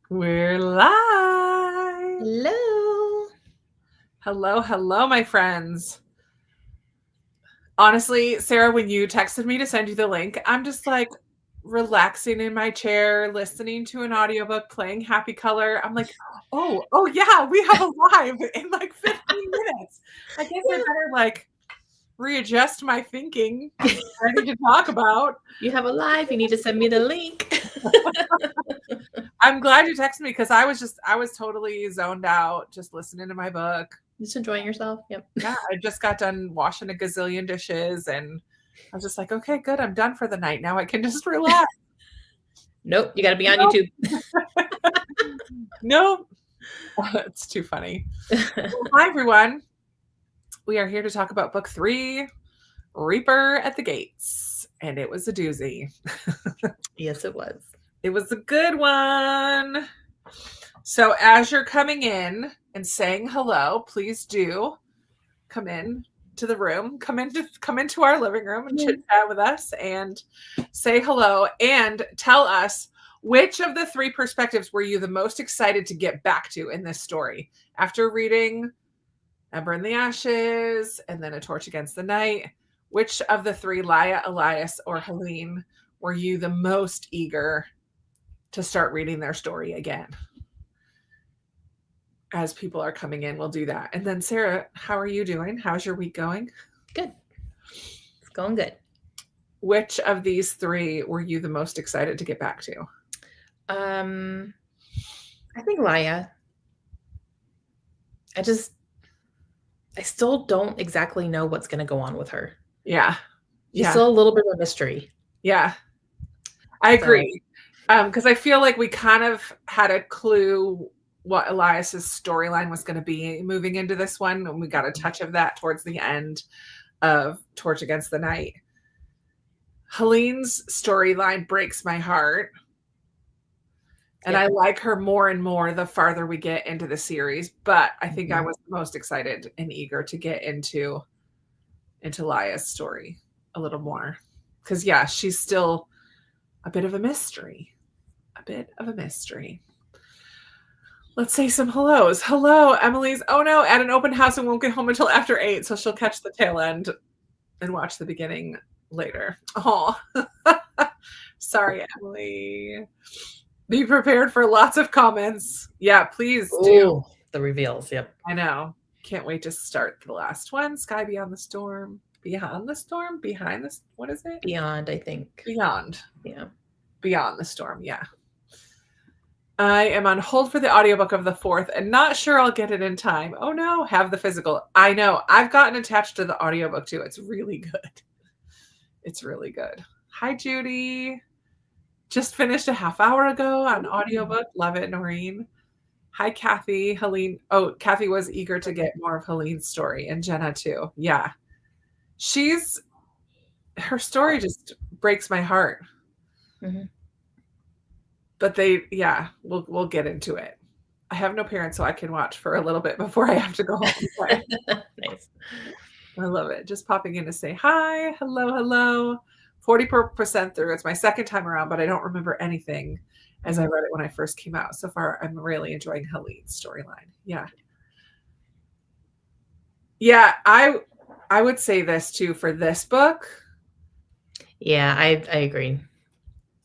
We're live. Hello. Hello, my friends. Honestly, Sarah, when you texted me to send you the link, I'm just like relaxing in my chair, listening to an audiobook, playing Happy Color. I'm like, oh yeah, we have a live in like 15 minutes. I guess I better like readjust my thinking to be ready to talk about. You have a live. You need to send me the link. I'm glad you texted me because I was totally zoned out, just listening to my book. Just enjoying yourself. Yep. Yeah, I just got done washing a gazillion dishes and I was just like, okay, good. I'm done for the night. Now I can just relax. Nope. You got to be on Nope. YouTube. Nope. It's too funny. Well, hi, everyone. We are here to talk about book 3, Reaper at the Gates. And it was a doozy. Yes, it was. It was a good one. So as you're coming in and saying hello, please do come in to the room, come into our living room and chit chat with us and say hello and tell us which of the 3 perspectives were you the most excited to get back to in this story after reading Ember in the Ashes and then A Torch Against the Night. Which of the 3, Laia, Elias, or Helen, were you the most eager to start reading their story again? As people are coming in, we'll do that. And then Sarah, how are you doing? How's your week going? Good. It's going good. Which of these 3 were you the most excited to get back to? I think Laia. I still don't exactly know what's going to go on with her. Yeah. She's still a little bit of a mystery. Yeah. I agree. Because I feel like we kind of had a clue what Elias's storyline was going to be moving into this one, and we got a touch of that towards the end of Torch Against the Night. Helene's storyline breaks my heart, and I like her more and more the farther we get into the series, but I think I was the most excited and eager to get into Laia's story a little more, because yeah, she's still a bit of a mystery. Let's say some hellos. Hello, Emily's. Oh no, at an open house and won't get home until after 8, so she'll catch the tail end and watch the beginning later. Oh, sorry, Emily. Be prepared for lots of comments. Yeah, please do. The reveals. Yep. I know. Can't wait to start the last one. Sky Beyond the Storm. Beyond the Storm? Behind this? What is it? Beyond, I think. Beyond. Yeah. Beyond the Storm. Yeah. I am on hold for the audiobook of the 4th and not sure I'll get it in time. Oh no, have the physical. I know. I've gotten attached to the audiobook too. It's really good. It's really good. Hi, Judy. Just finished a half hour ago on audiobook. Love it, Noreen. Hi, Kathy. Helene. Oh, Kathy was eager to get more of Helene's story, and Jenna too. Yeah. Her story just breaks my heart. Mm-hmm. But we'll get into it. I have no parents, so I can watch for a little bit before I have to go home. Nice. I love it. Just popping in to say hi. Hello. 40% through. It's my second time around, but I don't remember anything as I read it when I first came out. So far, I'm really enjoying Helene's storyline. Yeah. Yeah, I would say this too for this book. Yeah, I agree.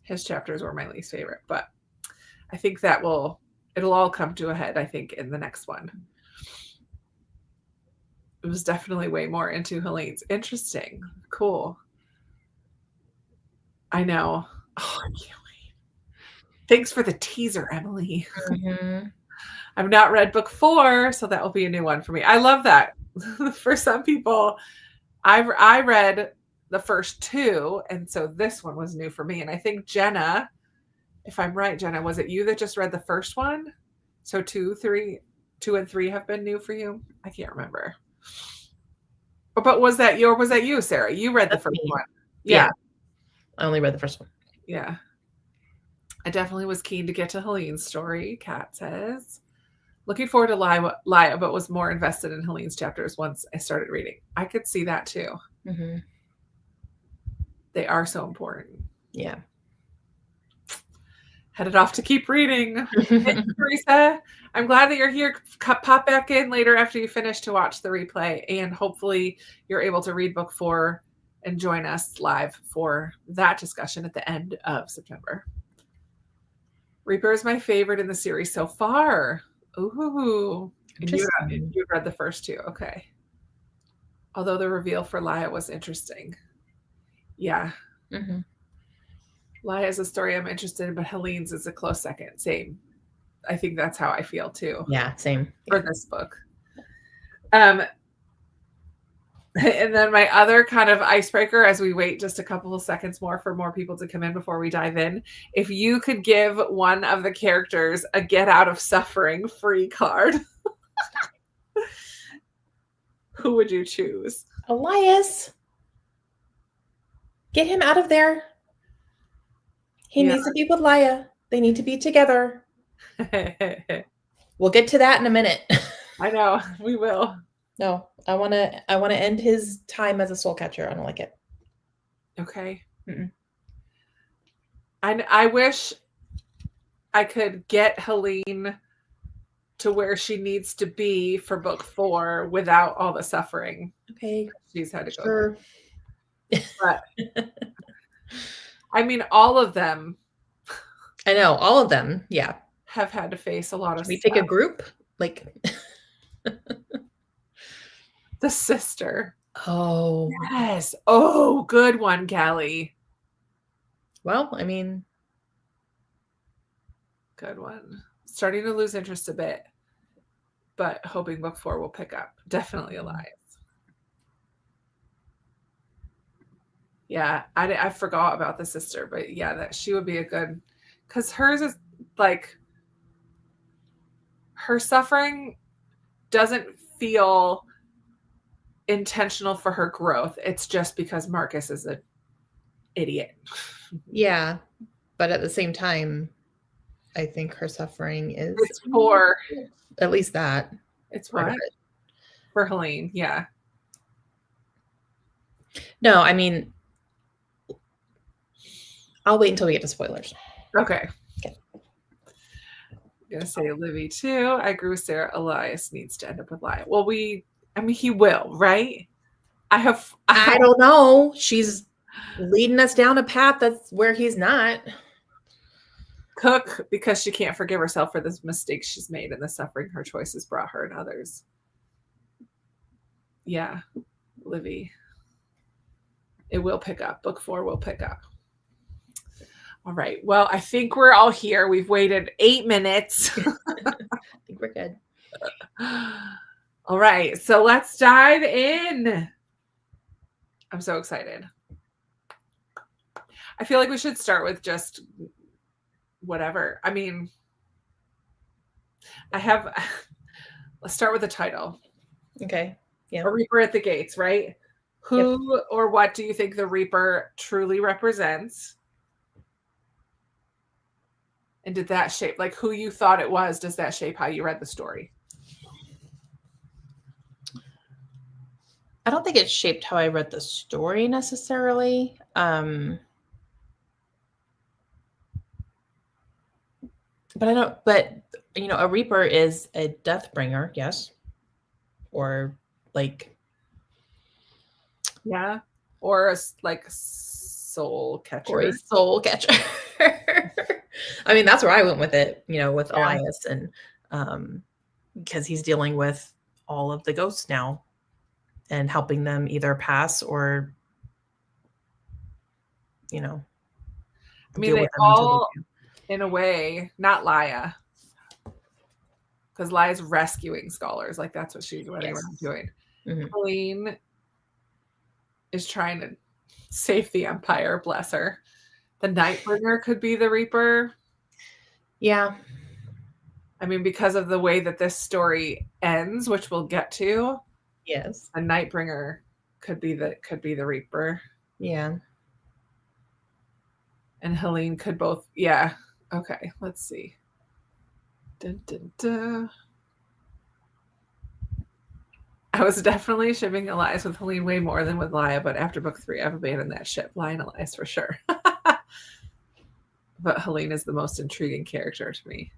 His chapters were my least favorite, but I think it'll all come to a head, I think, in the next one. It was definitely way more into Helene's. Interesting. Cool. I know. Oh, I can't wait. Thanks for the teaser, Emily. Mm-hmm. I've not read book 4, so that will be a new one for me. I love that. For some people, I read the first 2, and so this one was new for me. And I think Jenna, if I'm right, Jenna, was it you that just read the first one? So 2 and 3 have been new for you? I can't remember. But was that you, Sarah? You read the first one. Yeah. I only read the first one. Yeah. I definitely was keen to get to Helene's story, Kat says. Looking forward to Laia, but was more invested in Helene's chapters once I started reading. I could see that too. Mm-hmm. They are so important. Yeah. headed off to keep reading. Hey, Teresa, I'm glad that you're here. Pop back in later after you finish to watch the replay, and hopefully you're able to read book 4 and join us live for that discussion at the end of September. Reaper is my favorite in the series so far. Ooh. And you read the first 2. Okay. Although the reveal for Laia was interesting. Yeah. Mm-hmm. Laia is a story I'm interested in, but Helene's is a close second. Same. I think that's how I feel too. Yeah, same. For this book. And then my other kind of icebreaker, as we wait just a couple of seconds more for more people to come in before we dive in. If you could give one of the characters a get out of suffering free card, who would you choose? Elias. Get him out of there. He needs to be with Laia. They need to be together. We'll get to that in a minute. I know, we will. No, I want to end his time as a soul catcher. I don't like it. Okay. I wish I could get Helene to where she needs to be for book 4 without all the suffering. Okay. She's had to go through. But I mean, all of them. I know, all of them, yeah. Have had to face a lot of stuff. We pick a group? Like the sister. Oh. Yes. Oh, good one, Callie. Well, I mean. Good one. Starting to lose interest a bit, but hoping book 4 will pick up. Definitely Elias. Yeah, I forgot about the sister, but yeah, that she would be a good, because hers is like, her suffering doesn't feel intentional for her growth. It's just because Marcus is an idiot. Yeah, but at the same time, I think her suffering is. It's for at least that. It's what? For Helene, yeah. No, I mean, I'll wait until we get to spoilers. Okay. I'm going to say Livy too. I agree with Sarah. Elias needs to end up with Laia. Well, he will, right? I don't know. She's leading us down a path that's where he's not. Cook, because she can't forgive herself for the mistakes she's made and the suffering her choices brought her and others. Yeah, Livy. It will pick up. Book 4 will pick up. All right. Well, I think we're all here. We've waited 8 minutes. I think we're good. All right. So let's dive in. I'm so excited. I feel like we should start with just whatever. I mean, let's start with the title. Okay. Yeah. A Reaper at the Gates, right? Who or what do you think the Reaper truly represents? And did that shape, like who you thought it was, does that shape how you read the story? I don't think it shaped how I read the story necessarily. But a Reaper is a death bringer, yes. Or like. Yeah. Or a soul catcher. Or a soul catcher. I mean, that's where I went with it, with Elias, and because he's dealing with all of the ghosts now and helping them either pass or, I mean, they all, in a way, not Laia, because Laia's rescuing scholars. Like, that's what she's running around doing. Mm-hmm. Helene is trying to save the Empire, bless her. The Nightbringer could be the Reaper. Yeah. I mean, because of the way that this story ends, which we'll get to. Yes. A Nightbringer could be the Reaper. Yeah. And Helene could both. Yeah. Okay. Let's see. Dun, dun, dun. I was definitely shipping Elias with Helene way more than with Laia, but after book 3, I've abandoned that ship. Laia and Elias for sure. but Helen is the most intriguing character to me.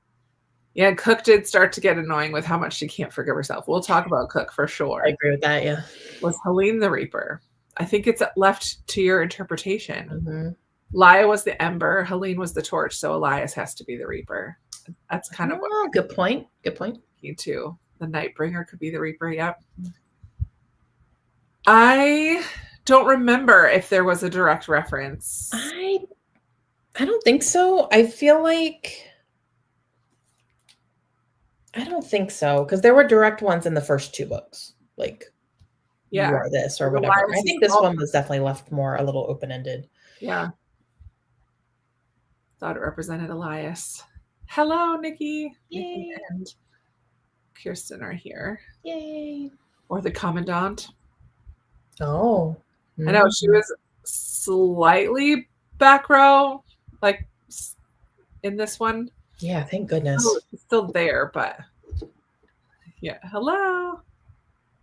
Yeah, Cook did start to get annoying with how much she can't forgive herself. We'll talk about Cook for sure. I agree with that, yeah. Was Helen the Reaper? I think it's left to your interpretation. Mm-hmm. Laia was the Ember, Helen was the Torch, so Elias has to be the Reaper. That's kind of what. Good point. Good point. Me too. The Nightbringer could be the Reaper. Yep. I don't remember if there was a direct reference. I don't think so. I feel like I don't think so, because there were direct ones in the first 2 books, like you are this or whatever. I think this one was definitely left more a little open-ended. Yeah. Thought it represented Elias. Hello, Nikki. Yay. Nikki and Kirsten are here. Yay. Or the Commandant. Oh. I know she was slightly back row, like in this one. Yeah, thank goodness. Oh, she's still there, but yeah. Hello.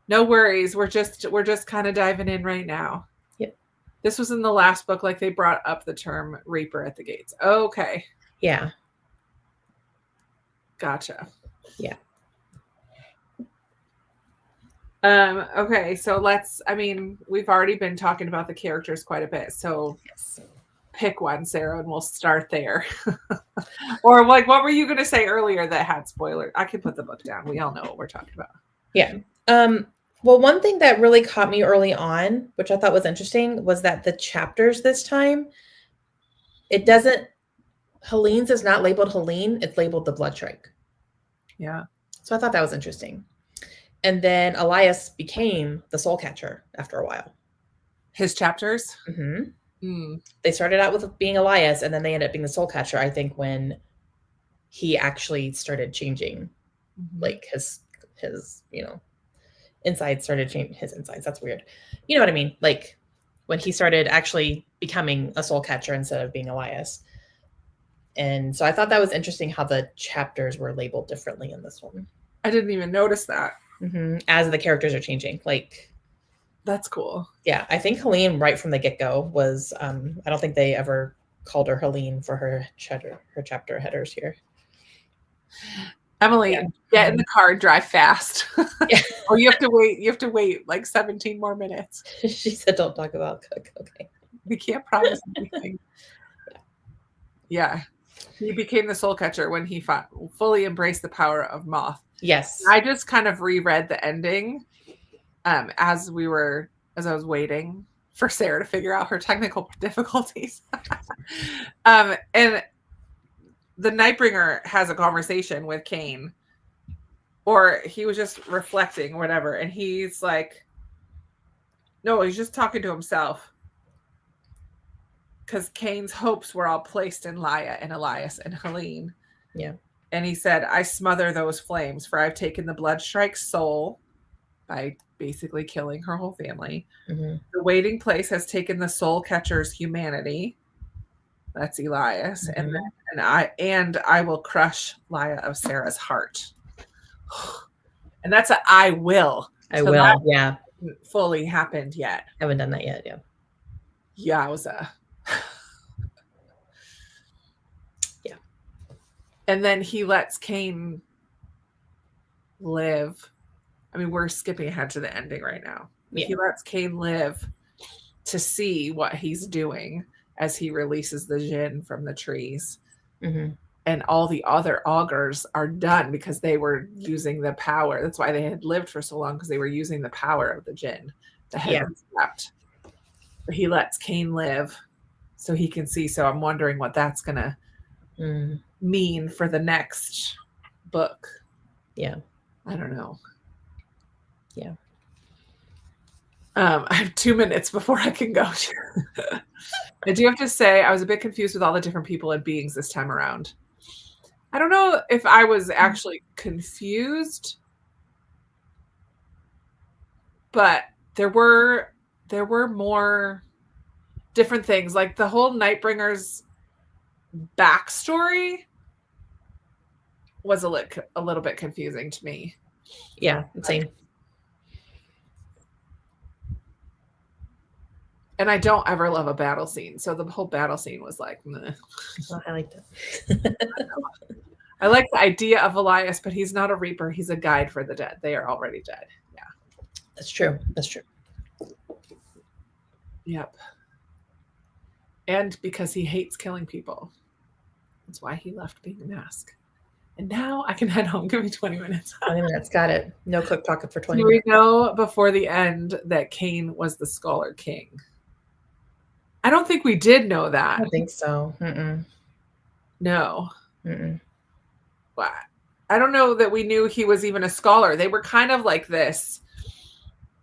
No worries. We're just kind of diving in right now. Yep. This was in the last book, like they brought up the term Reaper at the gates. Okay. Yeah. Gotcha. Yeah. Okay, so we've already been talking about the characters quite a bit. So yes. Pick one, Sarah, and we'll start there. Or like, what were you going to say earlier that had spoilers? I can put the book down. We all know what we're talking about. Yeah. Well, one thing that really caught me early on, which I thought was interesting, was that the chapters this time, Helene's is not labeled Helene, it's labeled the Blood Strike. Yeah. So I thought that was interesting. And then Elias became the Soul Catcher after a while. His chapters? Mm-hmm. They started out with being Elias, and then they ended up being the Soul Catcher, I think, when he actually started changing, like his insides started changing. His insides, that's weird. You know what I mean? Like when he started actually becoming a Soul Catcher instead of being Elias. And so I thought that was interesting how the chapters were labeled differently in this one. I didn't even notice that. As the characters are changing. Like, that's cool. Yeah, I think Helene right from the get-go was, I don't think they ever called her Helene for her chapter headers here. Emily, get in the car and drive fast. Oh, you have to wait like 17 more minutes. She said, don't talk about Cook. Okay. We can't promise anything. Yeah. He became the Soul Catcher when he fully embraced the power of Moth. Yes. I just kind of reread the ending as I was waiting for Sarah to figure out her technical difficulties. And the Nightbringer has a conversation with Cain, or he was just reflecting, whatever. And he's like, no, he's just talking to himself. Because Cain's hopes were all placed in Laia and Elias and Helen. Yeah. And he said, I smother those flames, for I've taken the Blood Strike's soul by basically killing her whole family. The waiting place has taken the Soul Catcher's humanity. That's Elias. And I will crush Laia of Sarah's heart. And that's I will. I will, yeah. Fully happened yet. Haven't done that yet, yeah. Yowza. Yeah. And then he lets Cain live. I mean, we're skipping ahead to the ending right now. Yeah. He lets Cain live to see what he's doing as he releases the Jinn from the trees. And all the other augurs are done because they were using the power. That's why they had lived for so long, because they were using the power of the Jinn that had been slept. But he lets Cain live so he can see. So I'm wondering what that's going to mean for the next book. Yeah. I don't know. Yeah. I have 2 minutes before I can go. I do have to say, I was a bit confused with all the different people and beings this time around. I don't know if I was actually confused, but there were more different things. Like the whole Nightbringer's backstory was a little bit confusing to me. Yeah, same. And I don't ever love a battle scene. So the whole battle scene was like, meh. Well, I liked it. I like the idea of Elias, but he's not a Reaper. He's a guide for the dead. They are already dead. Yeah. That's true. That's true. Yep. And because he hates killing people. That's why he left being a mask. And now I can head home. Give me 20 minutes. 20 minutes. Got it. No cook talking for 20 Do minutes. we know before the end that Cain was the Scholar King? I don't think we did know that. I don't think so. Mm-mm. No. Mm-mm. But I don't know that we knew he was even a scholar. They were kind of like this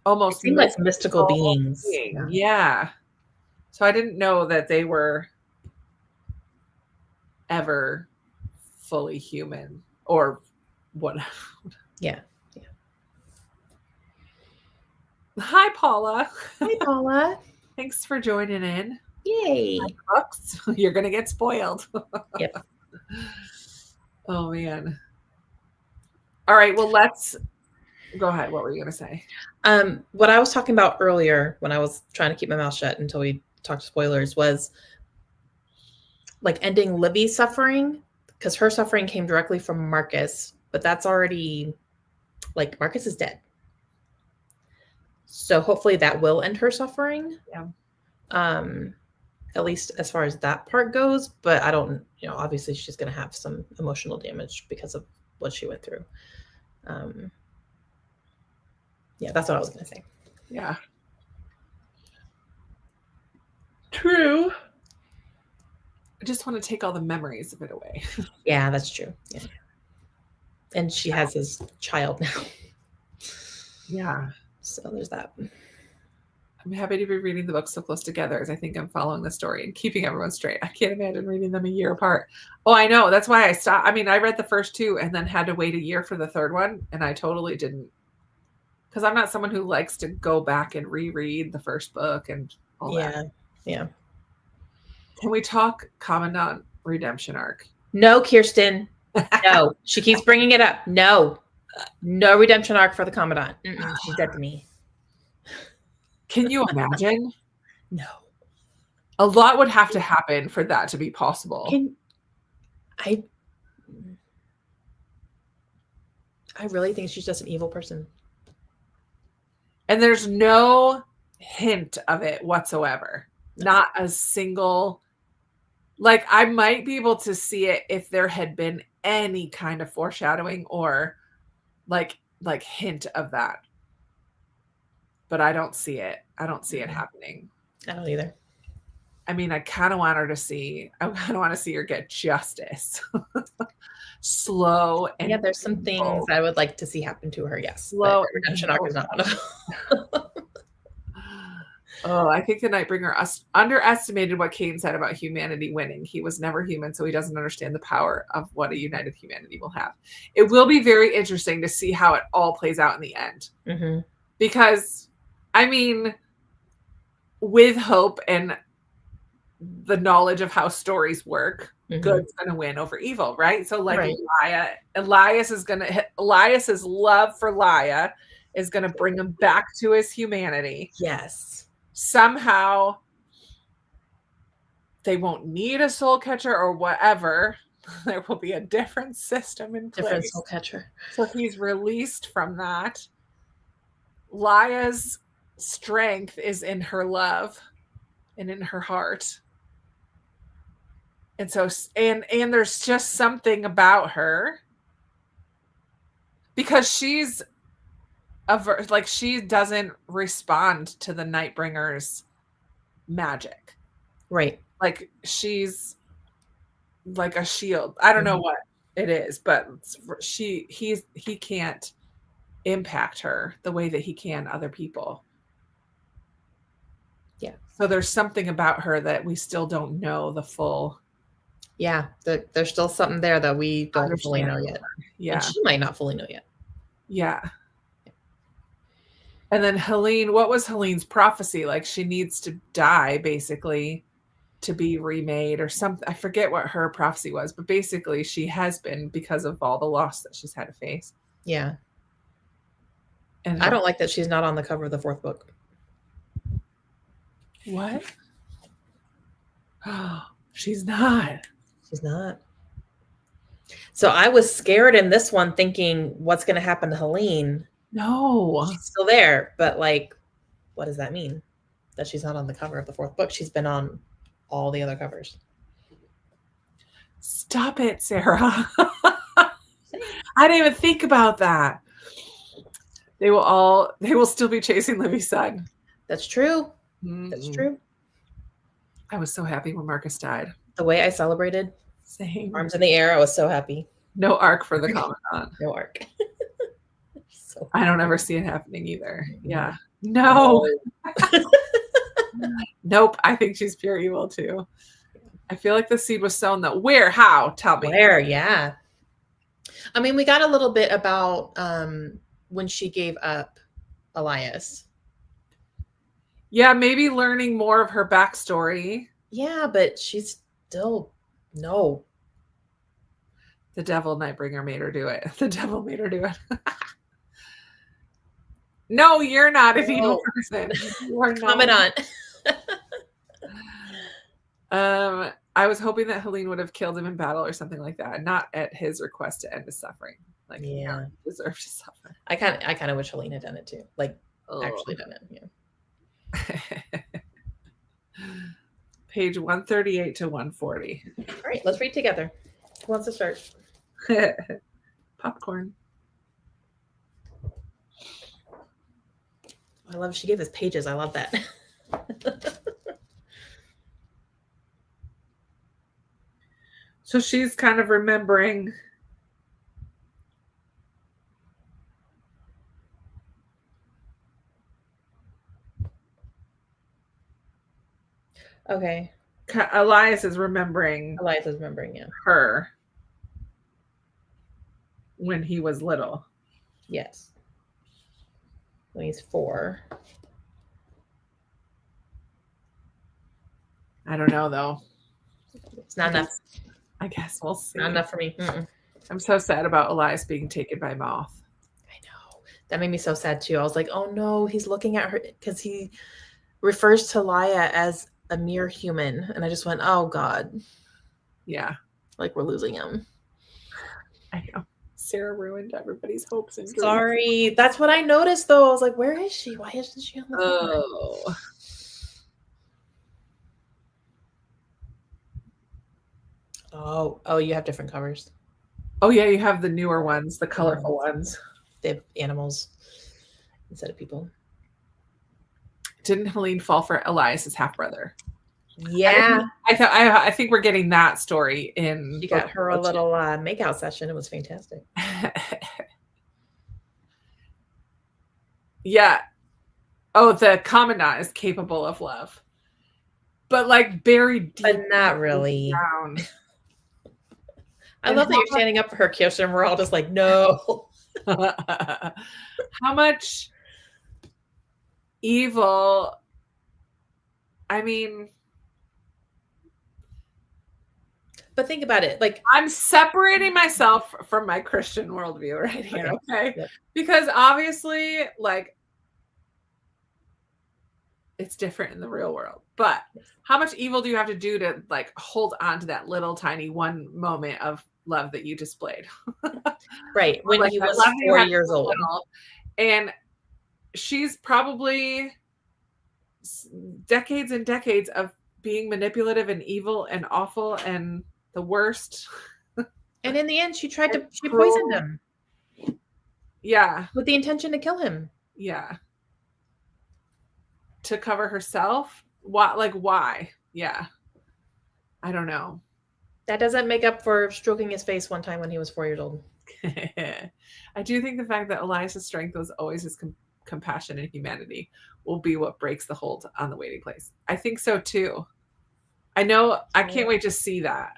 almost seemed like mystical beings. Yeah. So I didn't know that they were ever fully human or whatever. Yeah. Hi, Paula. Hi, Paula. Thanks for joining in. Yay. Books. You're going to get spoiled. Yep. Oh, man. All right. Well, let's go ahead. What were you going to say? What I was talking about earlier when I was trying to keep my mouth shut until we talked spoilers was like ending Livy's suffering, because her suffering came directly from Marcus, but that's already like Marcus is dead. So hopefully that will end her suffering. Yeah. At least as far as that part goes, but I don't, obviously she's going to have some emotional damage because of what she went through. Yeah, that's what I was going to say. Yeah. True. I just want to take all the memories of it away. Yeah, that's true. Yeah. And she has his child now. Yeah. So there's that. I'm happy to be reading the books so close together as I think I'm following the story and keeping everyone straight. I can't imagine reading them a year apart. Oh, I know. That's why I stopped. I mean, I read the first two and then had to wait a year for the third one. And I totally didn't. Because I'm not someone who likes to go back and reread the first book and all that. Yeah. Can we talk Commandant redemption arc? No, Kirsten. No. She keeps bringing it up. No redemption arc for the Commandant. She's dead to me. Can you imagine? No. A lot would have to happen for that to be possible. I really think she's just an evil person. And there's no hint of it whatsoever. Not a single. Like, I might be able to see it if there had been any kind of foreshadowing or like hint of that. But I don't see it. I don't see it happening. I don't either. I mean, I kind of want to see her get justice. Slow and there's some things I would like to see happen to her. Yes. Slow redemption arc is not one of them. Oh, I think the Nightbringer underestimated what Cain said about humanity winning. He was never human, so he doesn't understand the power of what a united humanity will have. It will be very interesting to see how it all plays out in the end. Mm-hmm. Because, I mean, with hope and the knowledge of how stories work, good's going to win over evil, right? So, like, right. Elias's love for Laia is going to bring him back to his humanity. Yes. Somehow they won't need a soul catcher or whatever. There will be a different system in place. Different soul catcher. So he's released from that. Laia's strength is in her love and in her heart. And so, and there's just something about her because she's like, she doesn't respond to the Nightbringer's magic. Right. Like, she's like a shield. I don't know what it is, but he can't impact her the way that he can other people. Yeah. So there's something about her that we still don't know the full. Yeah. There's still something there that we don't fully know yet. Yeah. And she might not fully know yet. Yeah. And then Helen, what was Helene's prophecy? Like, she needs to die, basically, to be remade or something. I forget what her prophecy was, but basically she has been because of all the loss that she's had to face. Yeah. And I don't like that she's not on the cover of the fourth book. What? Oh, she's not. She's not. So I was scared in this one, thinking, what's going to happen to Helene? No. She's still there, but like, what does that mean? That she's not on the cover of the 4th book. She's been on all the other covers. Stop it, Sarah. I didn't even think about that. They will still be chasing Livy's son. That's true. That's true. I was so happy when Marcus died. The way I celebrated. Same. Arms in the air. I was so happy. No arc for the Commandant. No arc. So I don't ever see it happening either. Yeah. No. Nope. I think she's pure evil too. I feel like the seed was sown though. Where? How? Tell me. Where? Yeah. I mean, we got a little bit about when she gave up Elias. Yeah, maybe learning more of her backstory. Yeah, but she's still no. The devil Nightbringer made her do it. The devil made her do it. No, you're not an evil person. You are not. Commandant. I was hoping that Helene would have killed him in battle or something like that, not at his request to end his suffering. Like, yeah, he deserved to suffer. I kind of wish Helene had done it too. Like, actually done it. Yeah. Page 138 to 140. All right, let's read together. Who wants to start? Popcorn. I love she gave us pages. I love that. So she's kind of remembering. Okay. Elias is remembering. Elias is remembering, yeah. Her. When he was little. Yes. When he's 4. I don't know though. It's not enough. I guess we'll see. Not enough for me. I'm so sad about Elias being taken by Moth. I know. That made me so sad too. I was like, oh no, he's looking at her because he refers to Laia as a mere human. And I just went, oh God. Yeah. Like we're losing him. I know. Sarah ruined everybody's hopes and dreams. Sorry. That's what I noticed though. I was like, where is she? Why isn't she on the cover? Oh, you have different covers. Oh yeah, you have the newer ones, the colorful ones. They have animals instead of people. Didn't Helene fall for Elias's half brother? Yeah, I think we're getting that story in. You got her a little makeout session. It was fantastic. Yeah. Oh, the Commandant is capable of love, but like buried deep. But not really. Down. I love that you're standing up for her, Kirsten. We're all just like, no. How much evil? I mean, but think about it. Like, I'm separating myself from my Christian worldview right here, okay? Yep. Because obviously, like, it's different in the real world. But how much evil do you have to do to like hold on to that little tiny one moment of love that you displayed? Right. When like, he was 4 years old. And she's probably decades and decades of being manipulative and evil and awful and the worst. And in the end, she poisoned him. Yeah. With the intention to kill him. Yeah. To cover herself? Why? Yeah. I don't know. That doesn't make up for stroking his face one time when he was 4 years old. I do think the fact that Elias's strength was always his compassion and humanity will be what breaks the hold on the waiting place. I think so too. I know. I can't wait to see that.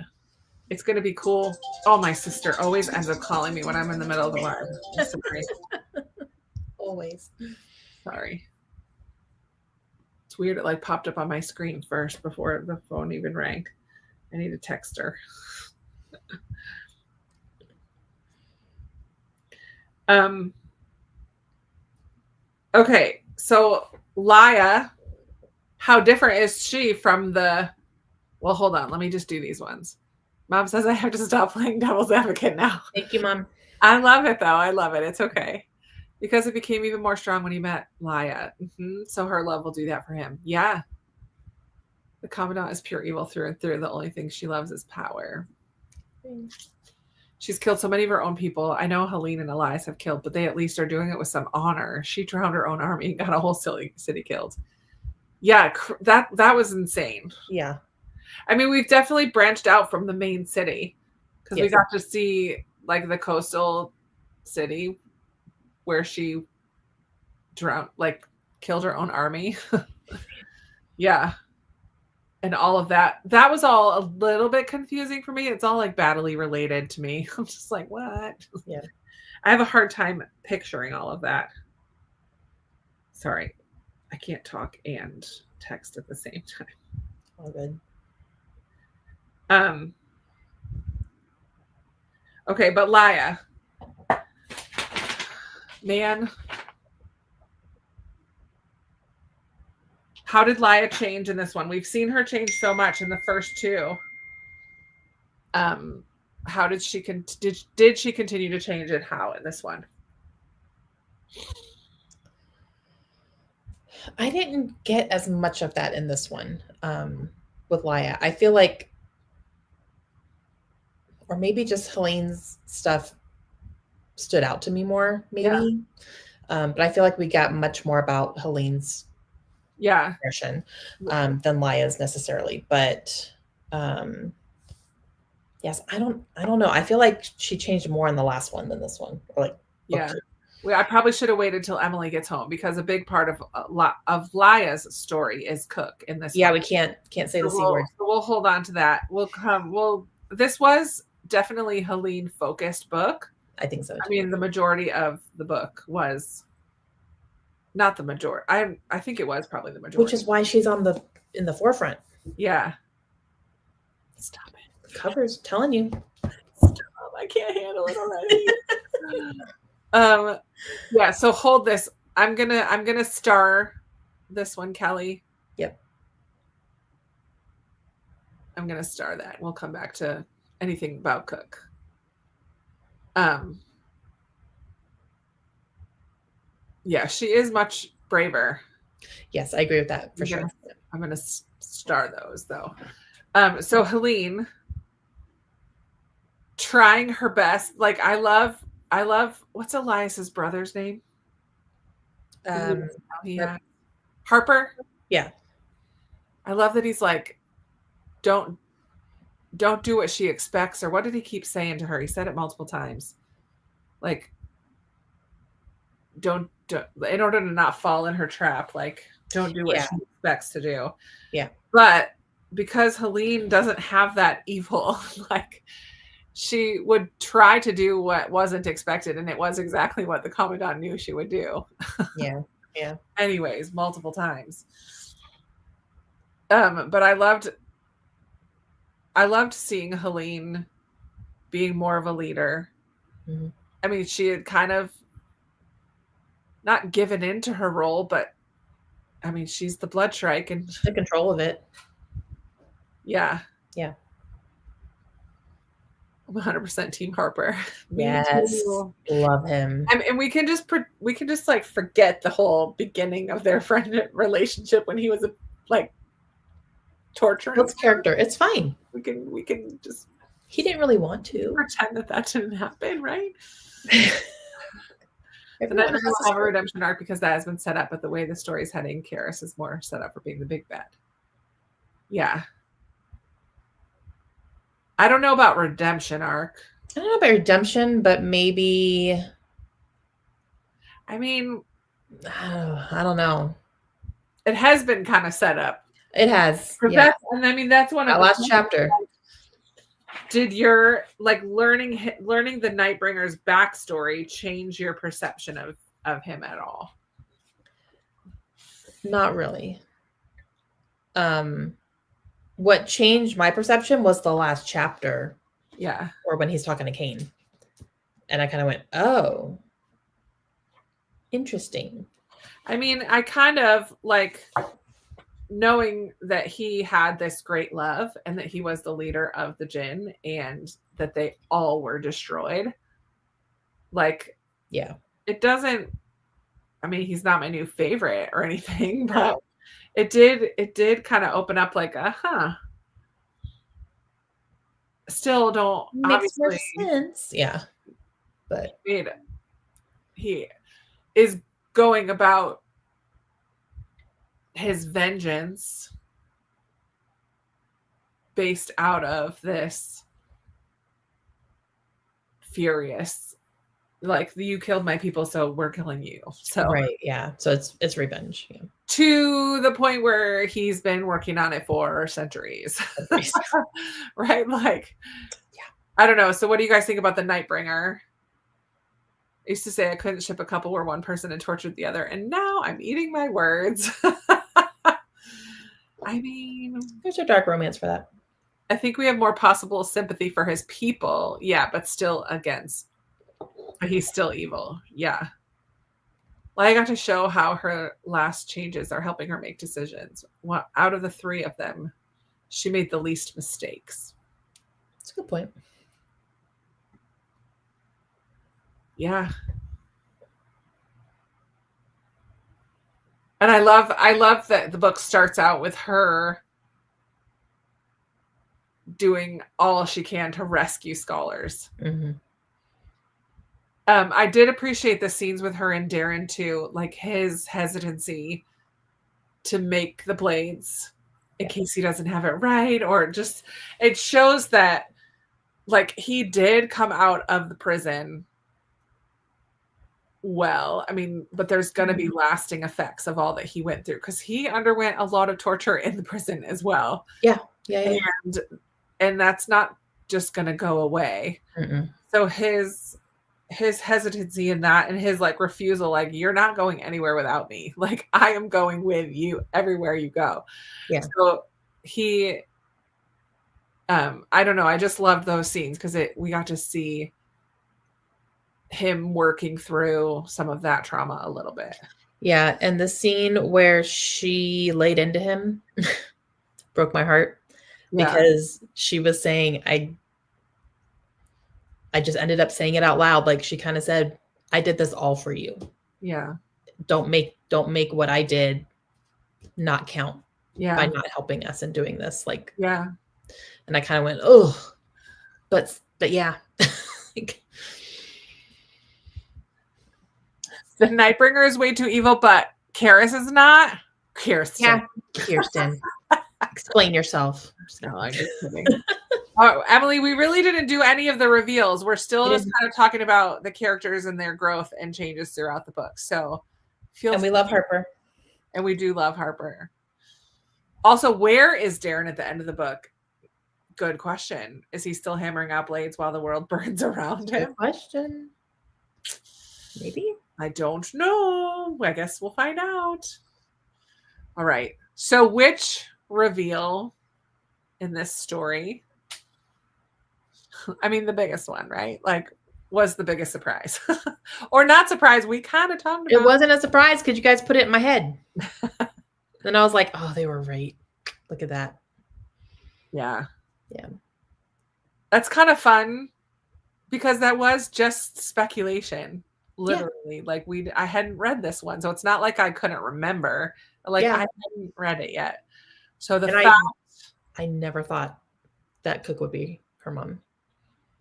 It's going to be cool. Oh, my sister always ends up calling me when I'm in the middle of the live. I'm sorry. Always. Sorry. It's weird. It like popped up on my screen first before the phone even rang. I need to text her. Okay, so Laia how different is she from the, well, hold on, let me just do these ones. Mom says I have to stop playing devil's advocate now. Thank you, Mom. I love it, though. I love it. It's okay. Because it became even more strong when he met Laia. So her love will do that for him. Yeah. The Commandant is pure evil through and through. The only thing she loves is power. She's killed so many of her own people. I know Helen and Elias have killed, but they at least are doing it with some honor. She drowned her own army and got a whole city killed. Yeah, that was insane. Yeah. I mean, we've definitely branched out from the main city because we got to see like the coastal city where she drowned, like killed her own army. Yeah. And all of that. That was all a little bit confusing for me. It's all like battly related to me. I'm just like, what? Yeah. I have a hard time picturing all of that. Sorry. I can't talk and text at the same time. All good. Okay, but Laia. Man. How did Laia change in this one? We've seen her change so much in the first two. How did she did she continue to change, and how in this one? I didn't get as much of that in this one with Laia. I feel like, or maybe just Helene's stuff stood out to me more, maybe. Yeah. But I feel like we got much more about Helene's progression than Laia's necessarily. But yes, I don't know. I feel like she changed more in the last one than this one. Or like, yeah. Well, I probably should have waited till Emily gets home because a big part of Laia's story is Cook in this. Yeah, one. We can't say the C word. So we'll hold on to that. This was definitely Helene focused book. I think so too. I mean, the majority of the book was not the majority. I think it was probably the majority. Which is why she's in the forefront. Yeah. Stop it. The cover's telling you. Stop. I can't handle it already. Yeah, so hold this. I'm gonna star this one, Kelly. Yep. I'm gonna star that. We'll come back to anything about Cook. Yeah, she is much braver. Yes, I agree with that for sure. I'm gonna star those though. So Helene trying her best. Like I love what's Elias's brother's name? Harper. Yeah. I love that he's like, don't do what she expects, or what did he keep saying to her? He said it multiple times. Like, don't in order to not fall in her trap, like don't do what she expects to do. Yeah. But because Helene doesn't have that evil, like she would try to do what wasn't expected, and it was exactly what the Commandant knew she would do. Yeah. Yeah. Anyways, multiple times. But I loved seeing Helene being more of a leader. Mm-hmm. I mean, she had kind of not given into her role, but I mean, she's the blood shrike and the control of it. Yeah. Yeah. I'm 100% Team Harper. Yes. Love him. And we can just like forget the whole beginning of their friendship relationship when he was like torturing. That's character. It's fine. We can just. He didn't really want to pretend that didn't happen, right? And then we'll have a redemption arc because that has been set up. But the way the story's heading, Karis is more set up for being the big bad. Yeah. I don't know about redemption arc. I don't know about redemption, but maybe. I mean, I don't know. It has been kind of set up. It has. Yeah. And I mean, that's one of the last chapter. Did your like learning the Nightbringer's backstory change your perception of him at all? Not really. What changed my perception was the last chapter. Yeah. Or when he's talking to Cain. And I kind of went, oh, interesting. I mean, I kind of like knowing that he had this great love and that he was the leader of the Jinn and that they all were destroyed. Like, yeah, it doesn't, I mean, he's not my new favorite or anything, but it did kind of open up like, still don't makes more obviously sense. Yeah, but he is going about his vengeance based out of this furious, like, you killed my people, so we're killing you. So right, yeah. So it's revenge. Yeah. To the point where he's been working on it for centuries. Right? Like, yeah. I don't know. So what do you guys think about the Nightbringer? I used to say I couldn't ship a couple where one person had tortured the other, and now I'm eating my words. I mean, there's a dark romance for that. I think we have more possible sympathy for his people. Yeah, but still he's still evil. Yeah. Laia got to show how her last changes are helping her make decisions. Well, out of the three of them, she made the least mistakes. That's a good point. Yeah. And I love that the book starts out with her doing all she can to rescue scholars. Mm-hmm. I did appreciate the scenes with her and Darren too, like his hesitancy to make the blades in case he doesn't have it right, or just, it shows that like he did come out of the prison well. I mean, but there's going to be lasting effects of all that he went through, because he underwent a lot of torture in the prison as well. Yeah. And that's not just going to go away. Mm-mm. So his hesitancy in that, and his like refusal, like, you're not going anywhere without me. Like, I am going with you everywhere you go. Yeah. So he, I don't know. I just loved those scenes because we got to see him working through some of that trauma a little bit. Yeah. And the scene where she laid into him broke my heart. Yeah. Because she was saying, I just ended up saying it out loud. Like, she kind of said, I did this all for you. Yeah. Don't make what I did not count. Yeah. By not helping us and doing this. Like, yeah. And I kind of went, oh, but yeah. The Nightbringer is way too evil, but Karis is not. Kirsten. Yeah. Kirsten. Explain yourself. No, I'm just kidding. Oh, Emily, we really didn't do any of the reveals. We're still just kind of talking about the characters and their growth and changes throughout the book. So, and we love Harper. And we do love Harper. Also, where is Darren at the end of the book? Good question. Is he still hammering out blades while the world burns around him? Good question. Maybe. I don't know. I guess we'll find out. All right. So which reveal in this story, I mean, the biggest one, right? Like, was the biggest surprise? Or not surprise? We kind of talked about it. Wasn't a surprise because you guys put it in my head. Then I was like, oh, they were right. Look at that. Yeah. Yeah. That's kind of fun because that was just speculation. Literally. Yeah. Like, I hadn't read this one. So it's not like I couldn't remember. Like, I hadn't read it yet. So I never thought that Cook would be her mom.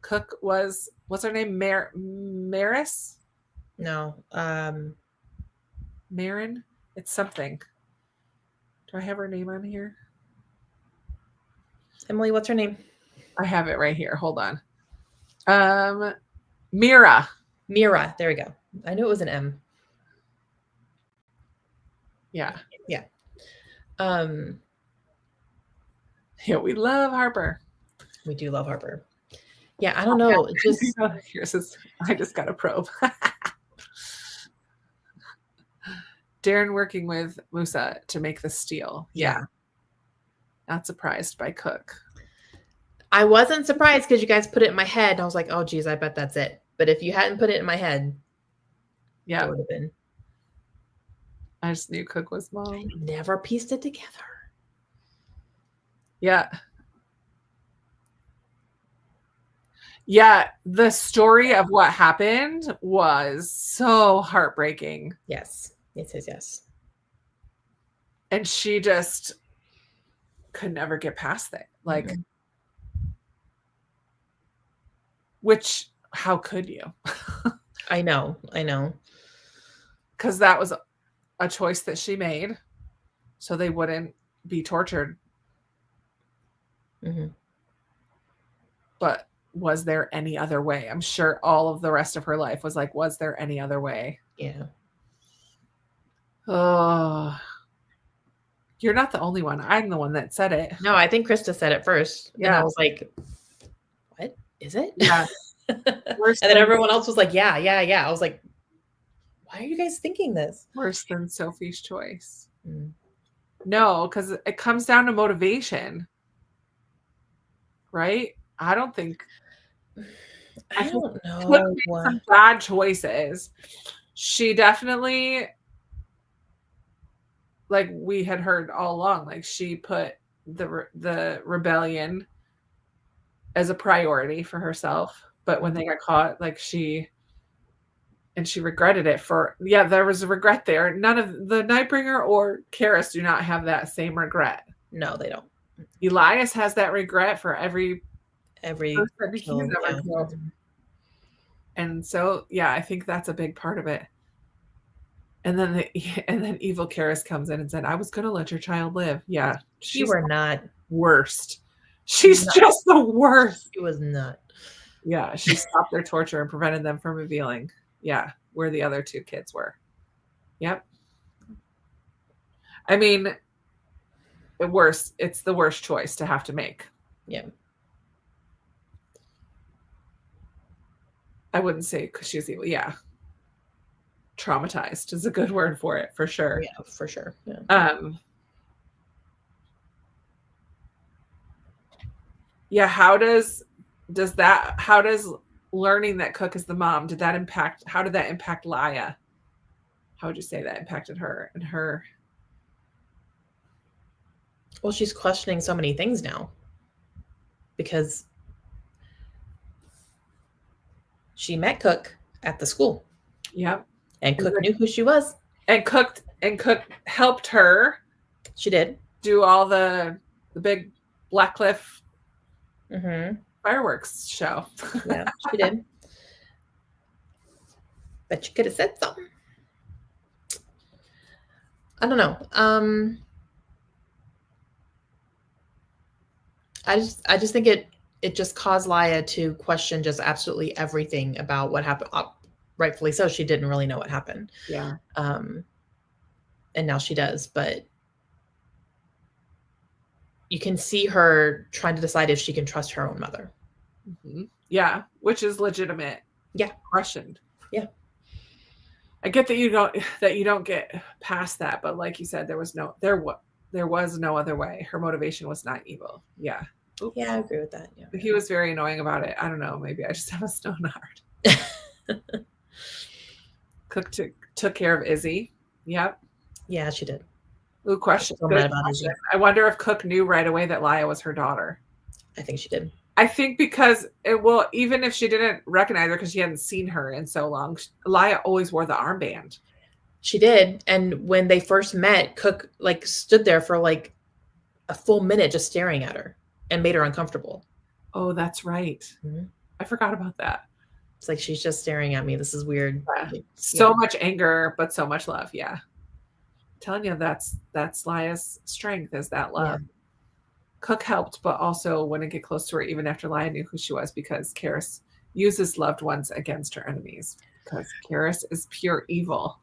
Cook was, what's her name? Maris? No. Marin? It's something. Do I have her name on here? Emily, what's her name? I have it right here. Hold on. Mira. Mira. There we go. I knew it was an M. Yeah. Yeah. Yeah, we love Harper. We do love Harper. Yeah, I don't know. I just got a probe. Darren working with Musa to make the steel. Yeah. Not surprised by Cook. I wasn't surprised because you guys put it in my head. I was like, oh, geez, I bet that's it. But if you hadn't put it in my head, it would have been. I just knew Cook was mom. I never pieced it together. Yeah. Yeah, the story of what happened was so heartbreaking. Yes. Yes. And she just could never get past it. Like, Mhm. which, how could you? I know. Because that was a choice that she made so they wouldn't be tortured. Mm-hmm. But was there any other way? I'm sure all of the rest of her life was like, was there any other way? Yeah. Oh, you're not the only one. I'm the one that said it. No, I think Krista said it first. Yeah. And I was like, what is it? Yeah. And then everyone else was like, yeah. I was like, why are you guys thinking this? Worse than Sophie's choice. Mm. No, because it comes down to motivation. Right? I don't think. I don't know. Cook made some bad choices. She definitely, like we had heard all along, like she put the rebellion as a priority for herself. But when they got caught, like she regretted it for, yeah, there was a regret there. None of the Nightbringer or Karis do not have that same regret. No, they don't. Elias has that regret for every person he's ever killed. And so, yeah, I think that's a big part of it. And then evil Karis comes in and said, I was going to let your child live. Yeah. You were not. Worst. She's just the worst. She was not. Yeah. She stopped their torture and prevented them from revealing, yeah, where the other two kids were. Yep. I mean, it's the worst choice to have to make. Yeah. I wouldn't say because she's evil. Yeah. Traumatized is a good word for it, for sure. Yeah, for sure. Yeah. Yeah, how does learning that Cook is the mom, how did that impact Laia? How would you say that impacted her and her? Well, she's questioning so many things now because she met Cook at the school. Yep. And Cook knew who she was. And Cook helped her. She did. Do all the big Blackcliff fireworks show. Yeah, she did. But you could have said something. I don't know. I just think it just caused Laia to question just absolutely everything about what happened. Rightfully so. She didn't really know what happened. Yeah. And now she does, but you can see her trying to decide if she can trust her own mother. Mm-hmm. Yeah, which is legitimate. Yeah, question. Yeah, I get that you don't get past that, but like you said, there was no other way. Her motivation was not evil. Yeah. Oops. Yeah, I agree with that. Yeah. But he was very annoying about it. I don't know. Maybe I just have a stone heart. Cook took care of Izzy. Yep. Yeah, she did. Ooh, question. I wonder if Cook knew right away that Laia was her daughter. I think she did. I think because even if she didn't recognize her because she hadn't seen her in so long, Laia always wore the armband. She did. And when they first met, Cook stood there for a full minute just staring at her and made her uncomfortable. Oh, that's right. Mm-hmm. I forgot about that. It's like, she's just staring at me. This is weird. Yeah. So much anger, but so much love. Yeah. I'm telling you, that's Laia's strength, is that love. Yeah. Cook helped, but also wouldn't get close to her even after Laia knew who she was, because Karis uses loved ones against her enemies, because Karis is pure evil.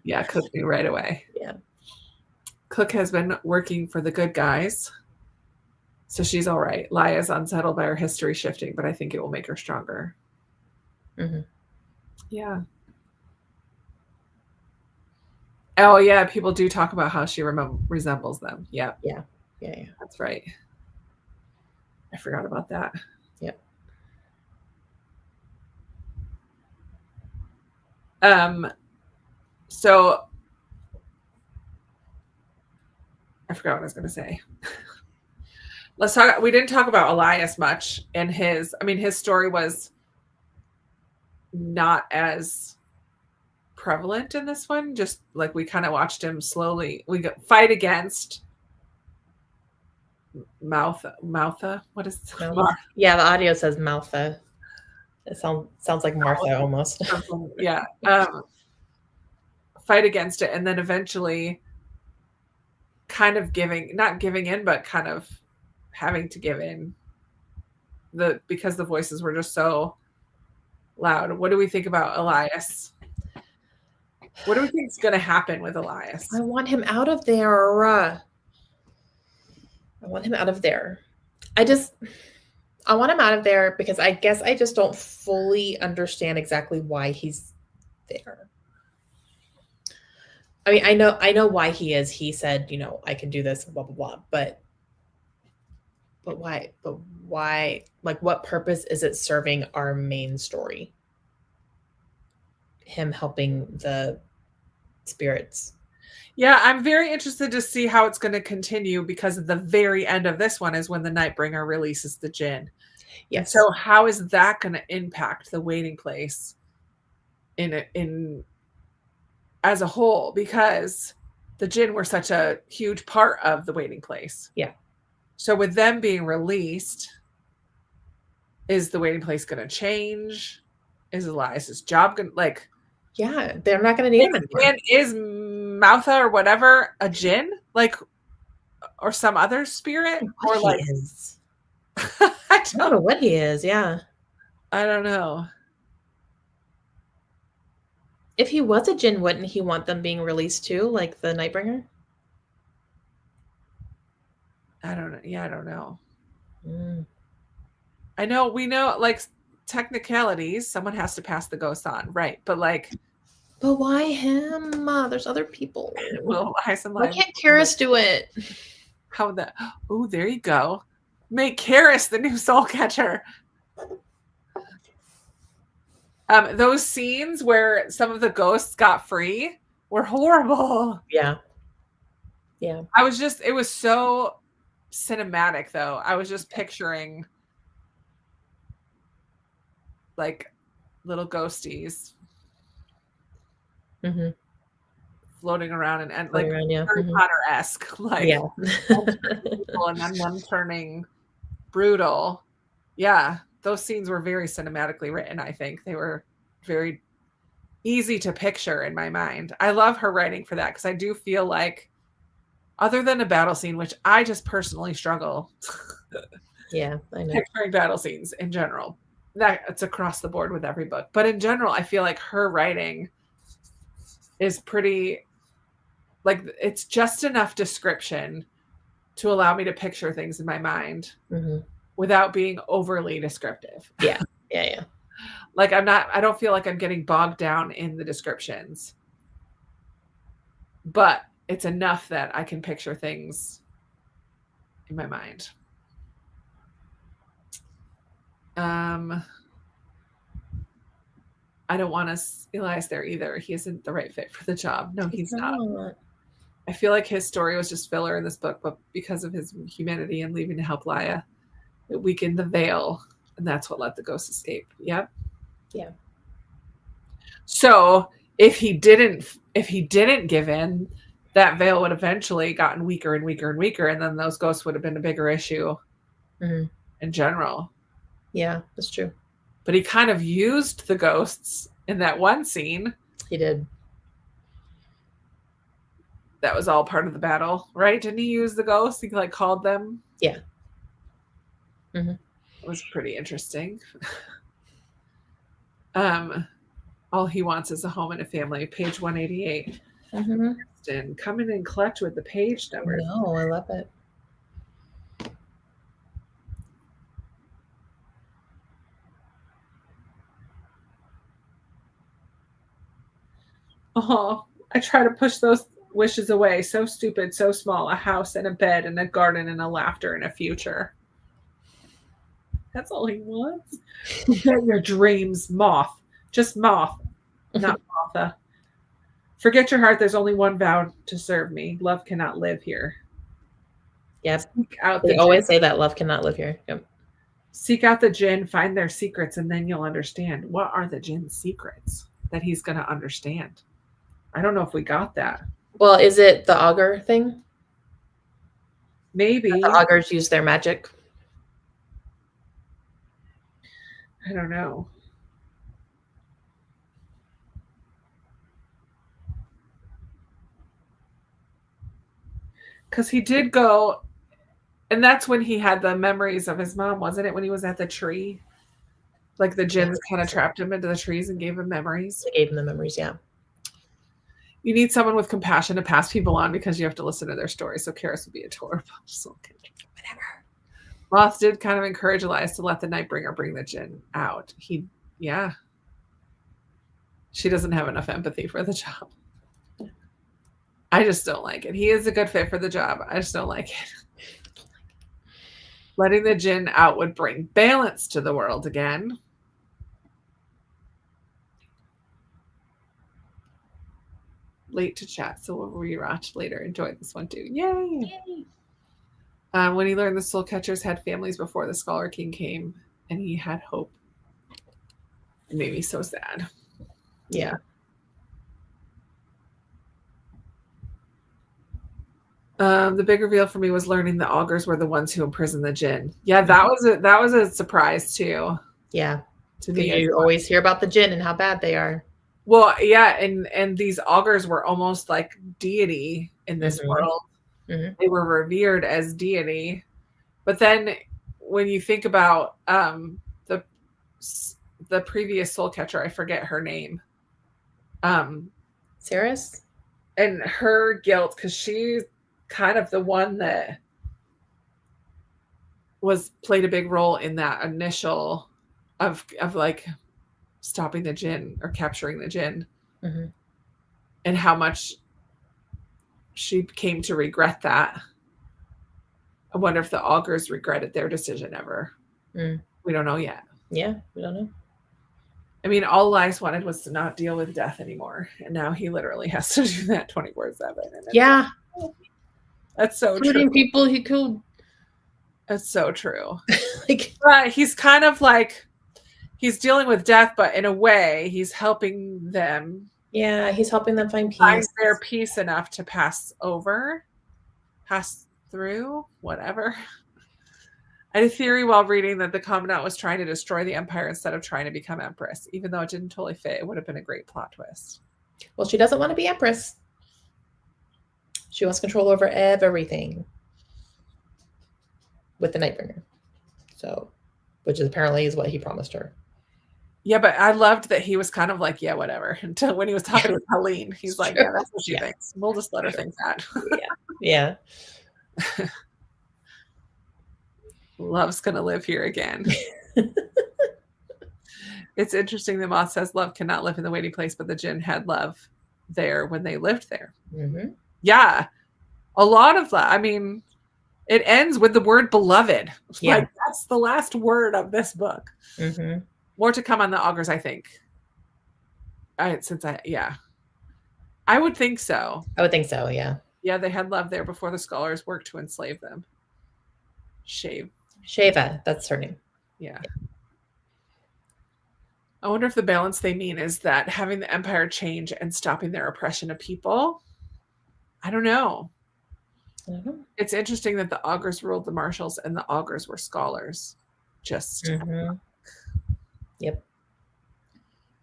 Yeah, Cook knew right away. Yeah. Cook has been working for the good guys, so she's all right. Laia's unsettled by her history shifting, but I think it will make her stronger. Mm-hmm. Yeah. Oh, yeah, people do talk about how she resembles them. Yep. Yeah. That's right. I forgot about that. Yep. So I forgot what I was going to say. Let's talk. We didn't talk about Elias much, and his story was not as prevalent in this one. Just like we kind of watched him slowly. Fight against Moutha. What is Yeah, the audio says Moutha. It sounds like Martha almost. Yeah. Fight against it, and then eventually kind of not giving in, but kind of having to give in because the voices were just so loud. What do we think about Elias? What do we think is going to happen with Elias? I want him out of there. I want him out of there. I want him out of there because I guess I just don't fully understand exactly why he's there. I mean, I know why he is. He said, I can do this, blah, blah, blah. But why? But why? Like, what purpose is it serving our main story? Him helping the spirits. Yeah, I'm very interested to see how it's going to continue because at the very end of this one is when the Nightbringer releases the Jinn. Yes. So how is that going to impact the waiting place in as a whole? Because the Jinn were such a huge part of the waiting place. Yeah. So with them being released, is the waiting place going to change? Is Elias's job going to Yeah, they're not going to need him anymore. And is Moutha or whatever a Jinn, or some other spirit, or he is? I don't know what he is. Yeah, I don't know. If he was a Jinn, wouldn't he want them being released too, like the Nightbringer? I don't know. Yeah, I don't know. Mm. We know technicalities. Someone has to pass the ghost on, right? But why him? There's other people. Well, why can't Karis do it? How the? Oh, there you go. Make Karis the new soul catcher. Those scenes where some of the ghosts got free were horrible. Yeah. It was so cinematic, though. I was just picturing little ghosties floating around and Harry Potter-esque, and then them turning brutal. Yeah, those scenes were very cinematically written. I think they were very easy to picture in my mind. I love her writing for that because I do feel like, other than a battle scene, which I just personally struggle. Yeah, I know. Picturing battle scenes in general. It's across the board with every book. But in general, I feel like her writing is pretty, it's just enough description to allow me to picture things in my mind without being overly descriptive. Yeah. I don't feel like I'm getting bogged down in the descriptions, but it's enough that I can picture things in my mind. I don't want Elias there either. He isn't the right fit for the job. No, he's not. I feel like his story was just filler in this book, but because of his humanity and leaving to help Laia, it weakened the veil, and that's what let the ghost escape. Yep. Yeah. So if he didn't give in, that veil would eventually gotten weaker and weaker and weaker, and then those ghosts would have been a bigger issue in general. Yeah, that's true. But he kind of used the ghosts in that one scene. He did. That was all part of the battle, right? Didn't he use the ghosts? He called them? Yeah. It was pretty interesting. All he wants is a home and a family. Page 188. Come in and collect with the page number. No, I love it. Oh, I try to push those wishes away. So stupid, so small. A house and a bed and a garden and a laughter and a future. That's all he wants. Forget your dreams, moth. Just moth, not Martha. Forget your heart. There's only one vow to serve me. Love cannot live here. Yep. Seek out They always say that love cannot live here. Yep. Seek out the Jinn, find their secrets, and then you'll understand. What are the Jinn's secrets that he's going to understand? I don't know if we got that. Well, is it the augur thing? Maybe. The augurs use their magic. I don't know. Because he did go, and that's when he had the memories of his mom, wasn't it? When he was at the tree? Like the Jinns kind of trapped him into the trees and gave him memories. They gave him the memories, yeah. You need someone with compassion to pass people on because you have to listen to their stories. So Karis would be adorable. Whatever. Moth did kind of encourage Elias to let the Nightbringer bring the Jinn out. Yeah. She doesn't have enough empathy for the job. I just don't like it. He is a good fit for the job. I just don't like it. Letting the Jinn out would bring balance to the world again. Late to chat, so we'll rewatch later. Enjoy this one too. Yay! When he learned the soul catchers had families before the Scholar King came, and he had hope. It made me so sad. Yeah. The big reveal for me was learning the augurs were the ones who imprisoned the Jinn. Yeah, that was a surprise too. Yeah. To me, you always hear about the Jinn and how bad they are. Well, yeah, and these augurs were almost like deity in this world. Mm-hmm. They were revered as deity. But then when you think about the previous soul catcher, I forget her name. Saris? And her guilt, because she's kind of the one that played a big role in that initial of like stopping the Jinn or capturing the Jinn, and how much she came to regret that. I wonder if the augurs regretted their decision ever. We don't know yet. Yeah, we don't know. I mean, all Elias wanted was to not deal with death anymore, and now he literally has to do that 24/7. Yeah, that's so including true. People he killed. That's so true. He's kind of like he's dealing with death, but in a way, he's helping them. Yeah, he's helping them find peace. Their peace enough to pass through, whatever. I had a theory while reading that the Commandant was trying to destroy the Empire instead of trying to become Empress. Even though it didn't totally fit, it would have been a great plot twist. Well, she doesn't want to be Empress. She wants control over everything with the Nightbringer. So, which apparently is what he promised her. Yeah, but I loved that he was kind of like, yeah, whatever. Until when he was talking with Helen, he's like, yeah, that's what she thinks. We'll just let her think that. Yeah. Love's going to live here again. It's interesting that Moth says love cannot live in the waiting place, but the Jinn had love there when they lived there. Yeah. A lot of that. I mean, it ends with the word beloved. Yeah. Like, that's the last word of this book. More to come on the augurs, I think. I would think so. I would think so, yeah. Yeah, they had love there before the scholars worked to enslave them. Sheva, that's her name. Yeah. I wonder if the balance they mean is that having the Empire change and stopping their oppression of people. I don't know. It's interesting that the augurs ruled the marshals and the augurs were scholars. Just Yep.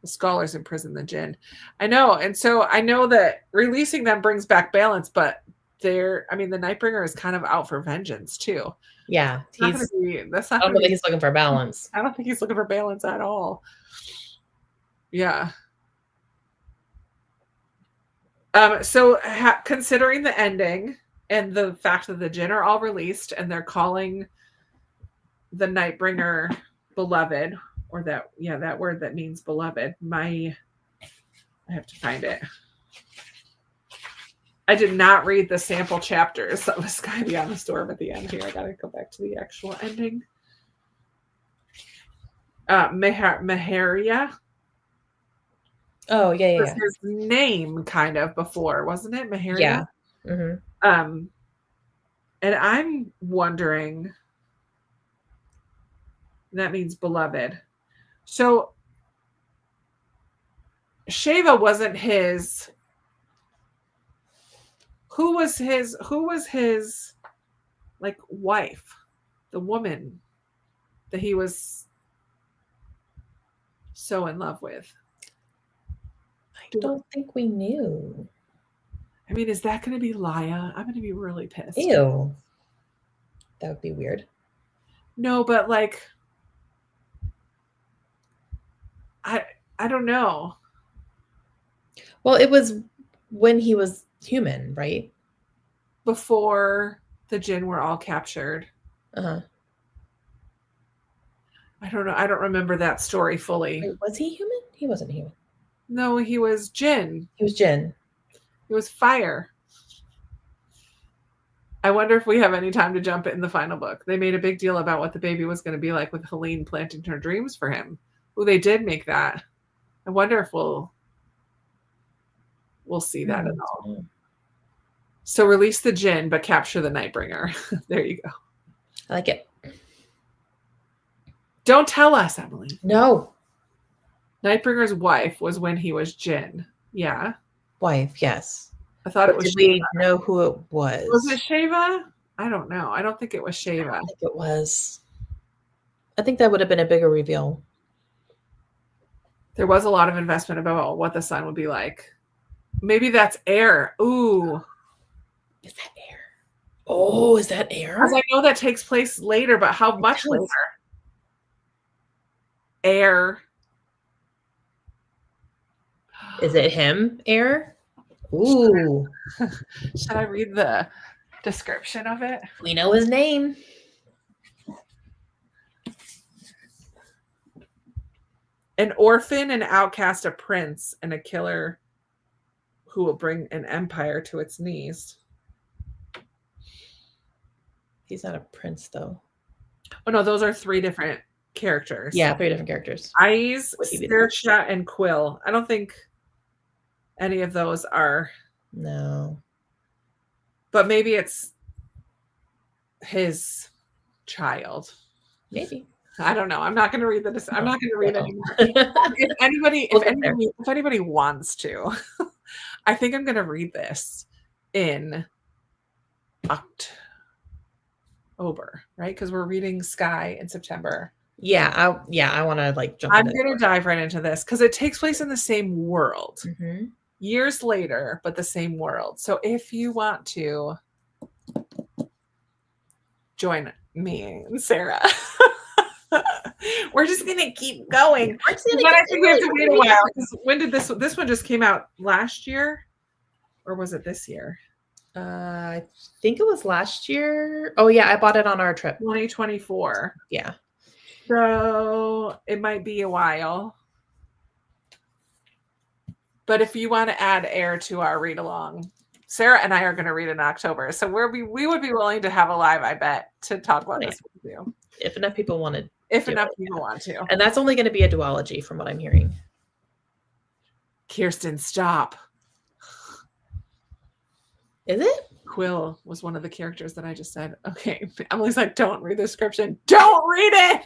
The scholars imprison the Jinn. I know. And so I know that releasing them brings back balance, but the Nightbringer is kind of out for vengeance too. Yeah. I don't think he's looking for balance. I don't think he's looking for balance at all. Yeah. So considering the ending and the fact that the Jinn are all released and they're calling the Nightbringer beloved, or that word that means beloved. I have to find it. I did not read the sample chapters that was going to be on the storm at the end here. I got to go back to the actual ending. Maharia. Oh, yeah. Was his name kind of before, wasn't it? Maharia? Yeah. And I'm wondering, that means beloved. So Sheva wasn't his. Who was his like wife? The woman that he was so in love with. I don't think we knew. I mean, is that going to be Laia? I'm going to be really pissed. Ew. That would be weird. No, but like, I don't know. Well, it was when he was human, right? Before the Jinn were all captured. Uh-huh. I don't know. I don't remember that story fully. Wait, was he human? He wasn't human. No, he was Jinn. He was Jinn. He was fire. I wonder if we have any time to jump in the final book. They made a big deal about what the baby was going to be like with Helen planting her dreams for him. Oh, they did make that. I wonder if we'll see that at all. So release the Jinn, but capture the Nightbringer. There you go. I like it. Don't tell us, Emily. No. Nightbringer's wife was when he was Jinn. Yeah. Wife, yes. I thought it was. Did we know who it was? Was it Sheva? I don't know. I don't think it was Sheva. I think it was. I think that would have been a bigger reveal. There was a lot of investment about what the sun would be like. Maybe that's air. Ooh. Is that air? Oh, is that air? Because I know that takes place later, but how much later? Air. Is it him, air? Ooh. Should I read the description of it? We know his name. An orphan, an outcast, a prince, and a killer who will bring an empire to its knees. He's not a prince, though. Oh, no, those are 3 different characters. Yeah, 3 different characters. Eyes, Saoirse, and Quill. I don't think any of those are. No. But maybe it's his child. Maybe. I don't know. I'm not going to read the. I'm not going to read anymore. If anybody wants to, I think I'm going to read this in October, right? Because we're reading Sky in September. Yeah, I want to like jump. I'm going to dive right into this because it takes place in the same world, years later, but the same world. So if you want to join me and Sarah. We're just gonna keep going. But I think we have to wait a while. When did this one just came out last year? Or was it this year? I think it was last year. Oh yeah, I bought it on our trip. 2024. Yeah. So it might be a while. But if you want to add air to our read along, Sarah and I are going to read in October. So we would be willing to have a live, I bet, to talk about this with you. If enough people wanted. If enough people want to. And that's only going to be a duology from what I'm hearing. Kirsten, stop. Is it? Quill was one of the characters that I just said. Okay. Emily's like, don't read the description. Don't read it.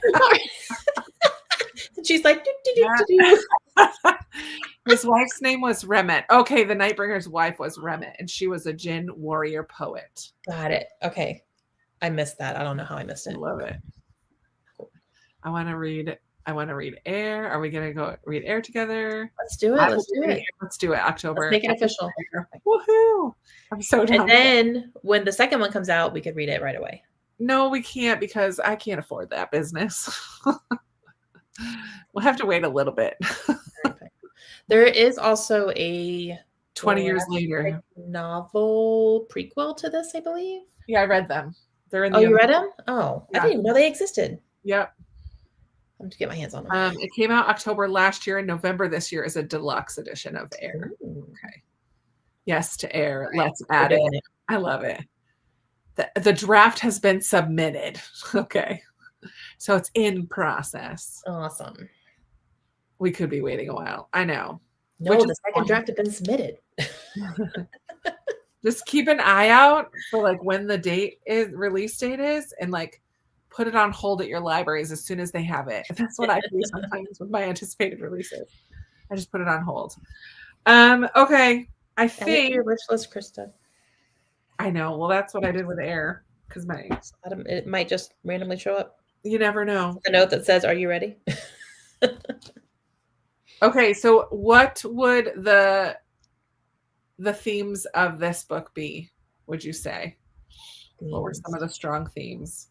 And she's like, His wife's name was Remet. Okay, the Nightbringer's wife was Remet, and she was a Jinn warrior poet. Got it. Okay. I missed that. I don't know how I missed it. I love it. I want to read Air. Are we gonna go read Air together? Let's do it. Let's do it. October. Let's make it official. Woohoo! I'm so down. And then when the second one comes out, we could read it right away. No, we can't because I can't afford that business. We'll have to wait a little bit. There is also a 20 years later novel prequel to this, I believe. Yeah, I read them. They're in the. Oh, you read them? Oh, yeah. I didn't even know they existed. Yep. I'm to get my hands on them. It came out October last year, and November this year is a deluxe edition of Air. Ooh. Okay. Yes to Air. Right. Let's add it. I love it. The draft has been submitted. Okay. So it's in process. Awesome. We could be waiting a while. I know. No, the second draft had been submitted. Just keep an eye out for like when the release date is, and like put it on hold at your libraries as soon as they have it. That's what I do sometimes with my anticipated releases. I just put it on hold. Okay. I Add it think to your wish list, Krista. I know. Well, that's what I did with Air because It might just randomly show up. You never know. A note that says, "Are you ready?" Okay, so what would the themes of this book be, would you say? What were some of the strong themes?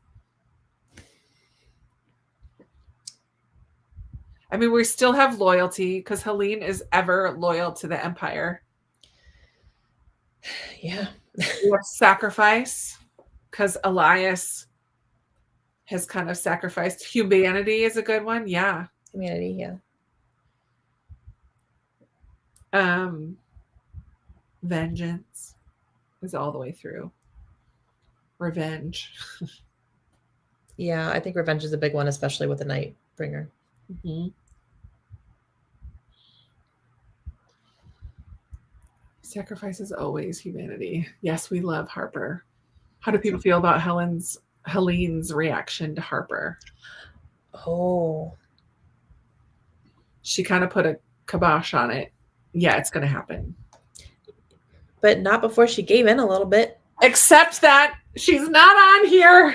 I mean, we still have loyalty because Helen is ever loyal to the Empire. Yeah. We have sacrifice because Elias has kind of sacrificed. Humanity is a good one. Yeah. Humanity, yeah. Vengeance is all the way through. Revenge. Yeah, I think revenge is a big one, especially with the Nightbringer. Mm-hmm. Sacrifice is always humanity. Yes, we love Harper. How do people feel about Helen's reaction to Harper? Oh. She kind of put a kibosh on it. Yeah, it's going to happen. But not before she gave in a little bit. Except that she's not on here.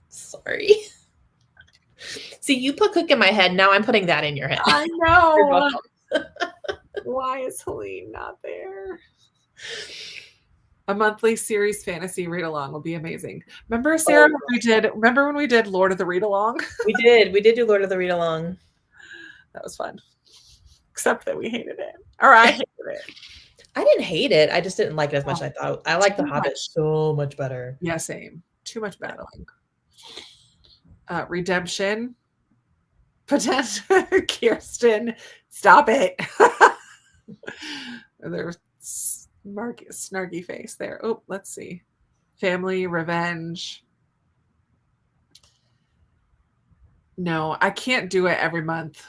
Sorry. See, you put Cook in my head. Now I'm putting that in your head. I know. Why is Helen not there? A monthly series fantasy read along will be amazing. Remember, Sarah, remember when we did Lord of the Read Along? We did do Lord of the Read Along. That was fun. Except that we hated it. Or I hated it. I didn't hate it. I just didn't like it as much as I thought. I like The Hobbit so much better. Yeah, same. Too much battling. Redemption. Potential. Kirsten, stop it. There's snarky face there. Oh, let's see. Family, revenge. No, I can't do it every month.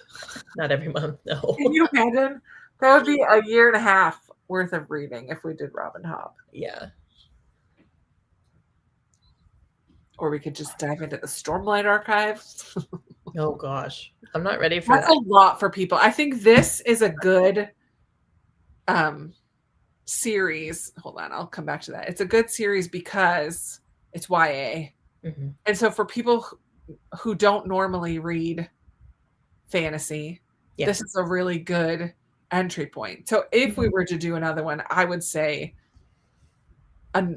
Not every month, no. Can you imagine? That would be a year and a half worth of reading if we did Robin Hobb. Yeah. Or we could just dive into the Stormlight archives. Oh gosh, I'm not ready for that. That's a lot for people. I think this is a good series. Hold on, I'll come back to that. It's a good series because it's YA. Mm-hmm. And so for people who don't normally read fantasy, this is a really good entry point. So if we were to do another one, I would say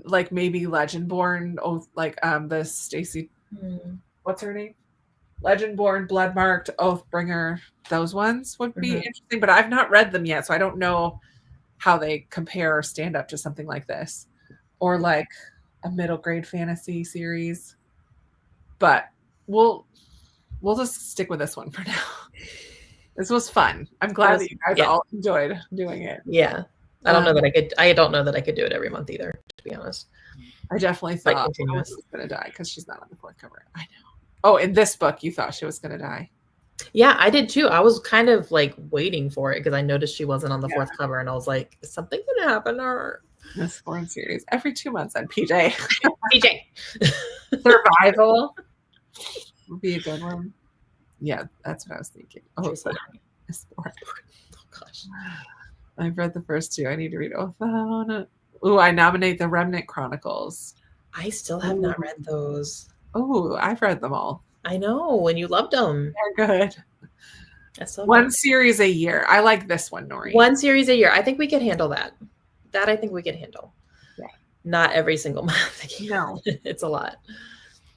like maybe Legendborn, like the Stacy, what's her name? Legendborn, Bloodmarked, Oathbringer, those ones would be interesting, but I've not read them yet, so I don't know how they compare or stand up to something like this, or like a middle grade fantasy series. But we'll just stick with this one for now. This was fun. I'm glad that you guys all enjoyed doing it. Yeah. I don't know that I could. I don't know that I could do it every month either, to be honest. I definitely thought I was going to die because she's not on the fourth cover. I know. Oh, in this book, you thought she was going to die. Yeah, I did too. I was kind of like waiting for it because I noticed she wasn't on the fourth cover, and I was like, "Is something going to happen to her?" This foreign series every 2 months on PJ. PJ Survival would be a good one. Yeah, that's what I was thinking. Oh, oh gosh. I've read the first two. I need to read Oathbound. Ooh, I nominate the Remnant Chronicles. I still have not read those. Oh, I've read them all. I know, and you loved them. They're good. That's so one series a year. I like this one, Nori. One series a year. I think we can handle that. That I think we can handle. Yeah. Not every single month. No. It's a lot.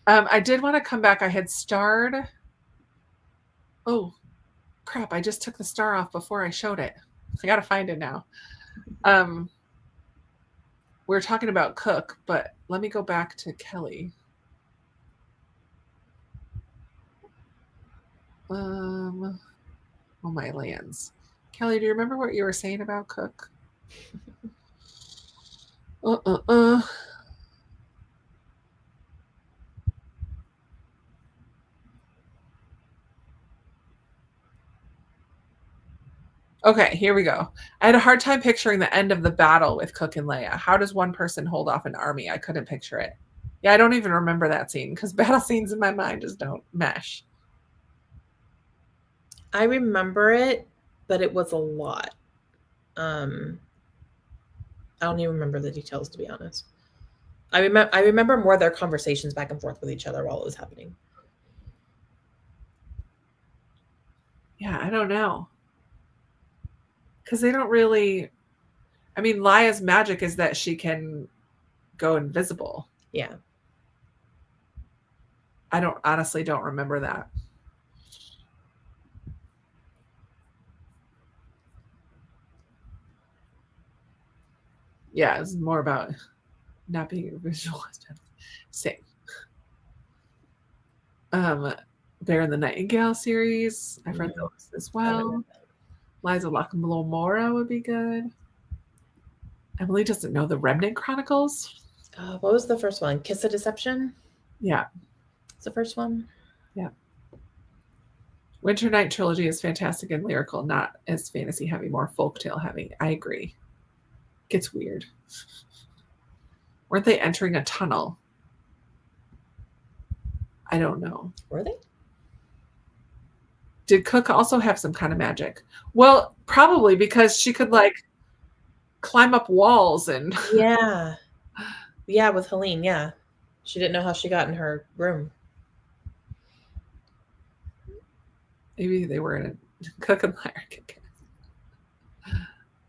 I did want to come back. I had starred. Oh, crap. I just took the star off before I showed it. I got to find it now. We're talking about Cook, but let me go back to Kelly. Oh, my lands. Kelly, do you remember what you were saying about Cook? Okay, here we go. I had a hard time picturing the end of the battle with Cook and Laia. How does one person hold off an army? I couldn't picture it. Yeah, I don't even remember that scene because battle scenes in my mind just don't mesh. I remember it, but it was a lot. I don't even remember the details, to be honest. I remember more of their conversations back and forth with each other while it was happening. Yeah, I don't know. Because they don't really. I mean, Laia's magic is that she can go invisible. Yeah. I honestly don't remember that. Yeah, it's more about not being a visual. Same. Bear and the Nightingale series. I've read those as well. Liza Lockamora would be good. Emily doesn't know the Remnant Chronicles. What was the first one? Kiss of Deception? Yeah. It's the first one? Yeah. Winter Night Trilogy is fantastic and lyrical, not as fantasy heavy, more folktale heavy. I agree. Gets weird. Weren't they entering a tunnel? I don't know. Were they? Did Cook also have some kind of magic? Well, probably because she could like climb up walls and yeah. Yeah, with Helen, yeah. She didn't know how she got in her room. Maybe they were in a Cook and Lyric.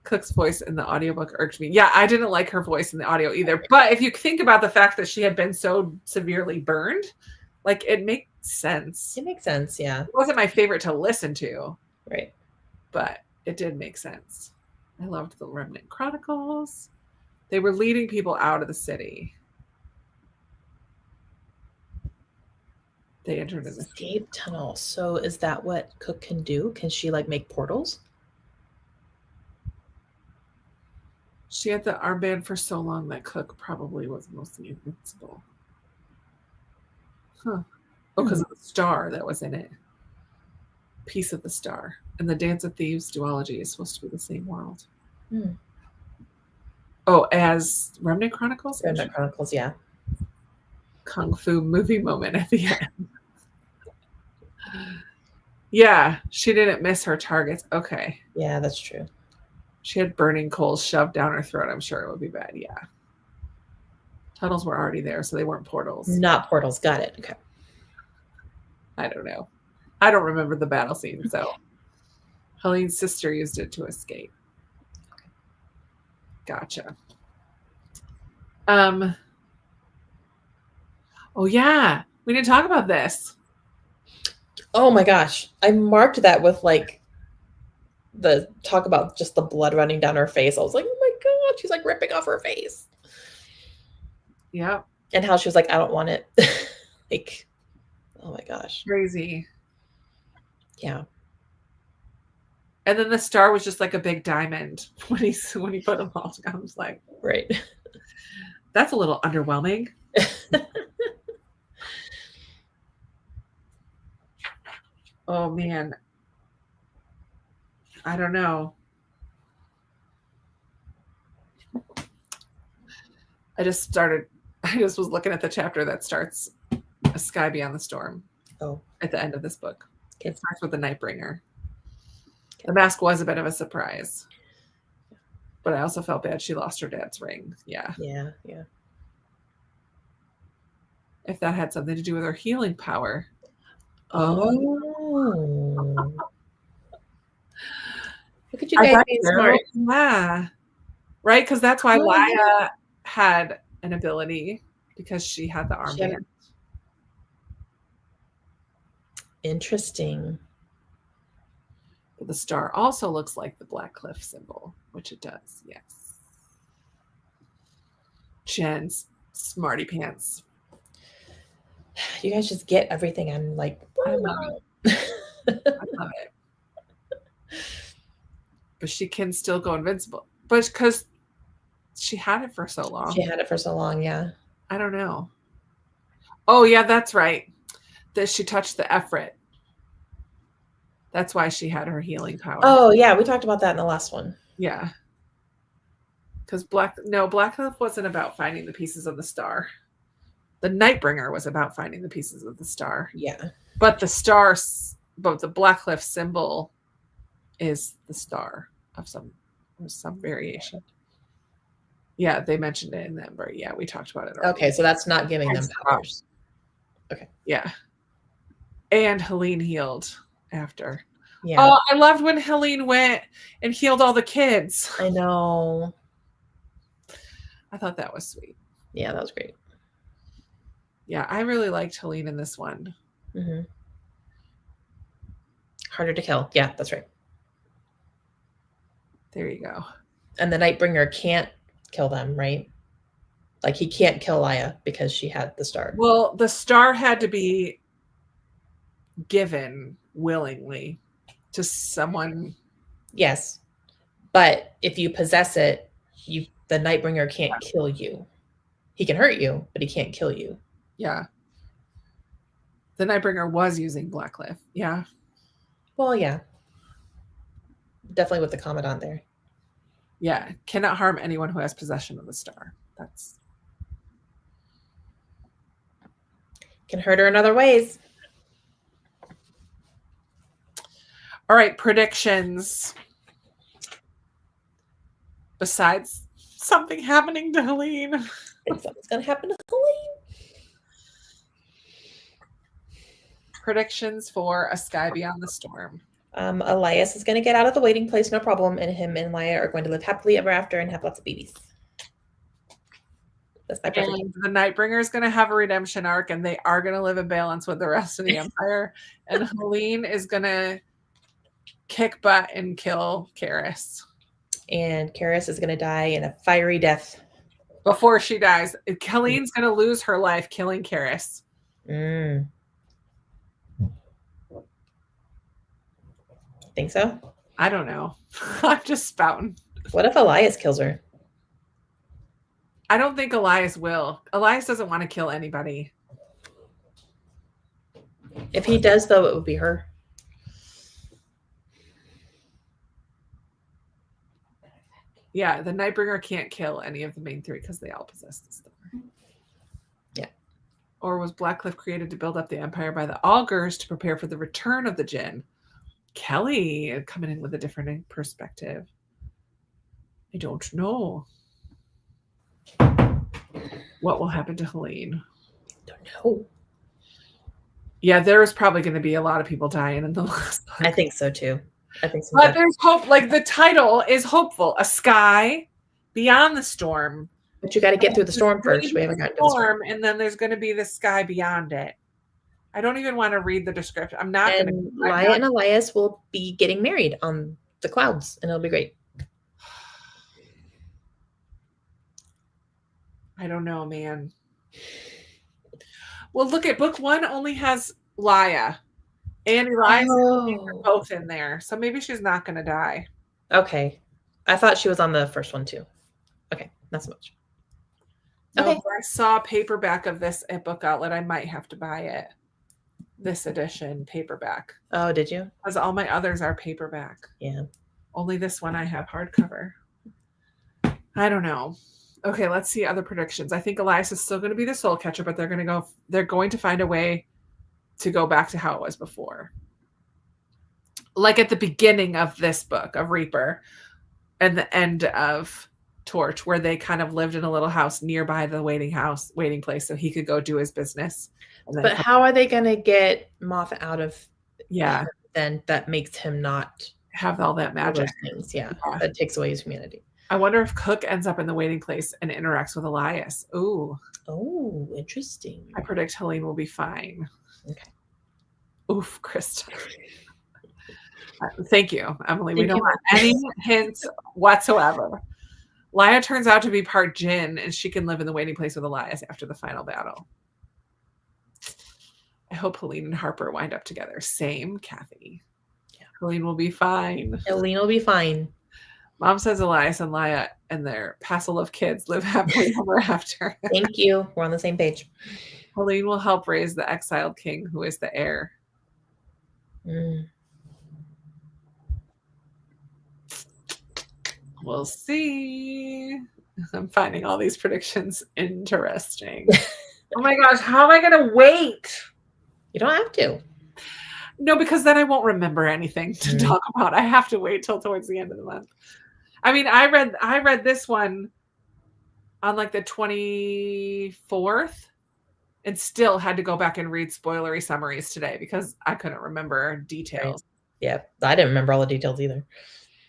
Cook's voice in the audiobook irked me. Yeah, I didn't like her voice in the audio either. But if you think about the fact that she had been so severely burned, like it makes sense. It makes sense, yeah. It wasn't my favorite to listen to. Right. But it did make sense. I loved the Remnant Chronicles. They were leading people out of the city. They entered an escape tunnel. So is that what Cook can do? Can she like make portals? She had the armband for so long that Cook probably was mostly invincible. Huh. Oh, because of the star that was in it. Piece of the star. And the Dance of Thieves duology is supposed to be the same world. Oh, as Remnant Chronicles? Remnant Chronicles, yeah. Kung Fu movie moment at the end. Yeah, she didn't miss her targets. Okay. Yeah, that's true. She had burning coals shoved down her throat. I'm sure it would be bad. Yeah. Tunnels were already there, so they weren't portals. Not portals. Got it. Okay. I don't know. I don't remember the battle scene, so Helene's sister used it to escape. Okay. Gotcha. Oh yeah, we didn't talk about this. Oh my gosh, I marked that with like the talk about just the blood running down her face. I was like, oh my god, she's like ripping off her face. Yeah. And how she was like, I don't want it. Like, oh my gosh. Crazy. Yeah. And then the star was just like a big diamond when he put them all together. I was like, right. That's a little underwhelming. Oh man. I don't know. I just was looking at the chapter that starts A Sky Beyond the Storm. Oh. At the end of this book. Okay. It starts with the Nightbringer. Okay. The mask was a bit of a surprise. But I also felt bad she lost her dad's ring. Yeah. Yeah, yeah. If that had something to do with her healing power. Oh. Look at you guys being smart. Yeah. Right? Because that's why Laia had an ability, because she had the armband. Interesting. But the star also looks like the Black Cliff symbol, which it does. Yes. Jen's smarty pants. You guys just get everything. I'm like, I love it. I love it. But she can still go invincible. But because she had it for so long. She had it for so long, yeah. I don't know. Oh, yeah, that's right. That she touched the Efrit. That's why she had her healing power. Oh, yeah. We talked about that in the last one. Yeah. Because Blackcliff wasn't about finding the pieces of the star. The Nightbringer was about finding the pieces of the star. Yeah. But the Blackcliff symbol is the star of some variation. Yeah, they mentioned it in the Ember. Yeah, we talked about it already. Okay, so that's not giving them powers. Okay. Yeah. And Helene healed after. Yeah. Oh, I loved when Helene went and healed all the kids. I know. I thought that was sweet. Yeah, that was great. Yeah, I really liked Helene in this one. Mm-hmm. Harder to kill. Yeah, that's right. There you go. And the Nightbringer can't kill them, right? Like he can't kill Laia because she had the star. Well, the star had to be given willingly to someone. Yes. But if you possess it, the Nightbringer can't kill you. He can hurt you, but he can't kill you. Yeah. The Nightbringer was using Blackcliff. Yeah. Well, yeah. Definitely with the Commandant there. Yeah. Cannot harm anyone who has possession of the star. That's. Can hurt her in other ways. All right. Predictions. Besides something happening to Helene. I think something's going to happen to Helene. Predictions for A Sky Beyond the Storm. Elias is going to get out of the waiting place, no problem, and him and Laia are going to live happily ever after and have lots of babies. That's my prediction. And the Nightbringer is going to have a redemption arc, and they are going to live in balance with the rest of the Empire. And Helene is going to kick butt and kill Karis. And Karis is going to die in a fiery death. Before she dies, Helene's going to lose her life killing Karis. Think so? I don't know. I'm just spouting. What if Elias kills her? I don't think Elias will. Elias doesn't want to kill anybody. If he does, though, it would be her. Yeah, the Nightbringer can't kill any of the main three because they all possess the star. Yeah. Or was Blackcliff created to build up the Empire by the Augurs to prepare for the return of the Jinn? Kelly coming in with a different perspective. I don't know. What will happen to Helene? Don't know. Yeah, there is probably going to be a lot of people dying in the last book. I think so too. I think so. But there's hope. Like the title is hopeful. A Sky Beyond the Storm. But you got to get through the storm first. We haven't gotten to the storm. And then there's going to be the sky beyond it. I don't even want to read the description. I'm not going to. Laia and Elias will be getting married on the clouds, and it'll be great. I don't know, man. Well, look at book 1 only has Laia and Elias are both in there. So maybe she's not going to die. Okay. I thought she was on the first one too. Okay. Not so much. No, okay. I saw a paperback of this at Book Outlet. I might have to buy it. This edition paperback. Oh, did you? Because all my others are paperback. Yeah. Only this one I have hardcover. I don't know. Okay, let's see other predictions. I think Elias is still going to be the soul catcher, but they're going to find a way to go back to how it was before. Like at the beginning of this book of Reaper and the end of Torch, where they kind of lived in a little house nearby the waiting place, so he could go do his business. But how are they going to get Moth out of then that makes him not have all that magic? Things. Yeah, that takes away his humanity. I wonder if Cook ends up in the waiting place and interacts with Elias. Ooh. Oh, interesting. I predict Helene will be fine. Okay. Oof, Krista. Thank you, Emily. We don't want any hints whatsoever. Laia turns out to be part Jinn, and she can live in the waiting place with Elias after the final battle. I hope Helene and Harper wind up together. Same, Kathy. Yeah. Helene will be fine. Helene will be fine. Mom says Elias and Laia and their passel of kids live happily ever after. Thank you. We're on the same page. Helene will help raise the exiled king who is the heir. We'll see. I'm finding all these predictions interesting. Oh my gosh, how am I going to wait? You don't have to. No, because then I won't remember anything to talk about. I have to wait till towards the end of the month. I mean, I read this one on like the 24th and still had to go back and read spoilery summaries today because I couldn't remember details. Right. Yeah, I didn't remember all the details either.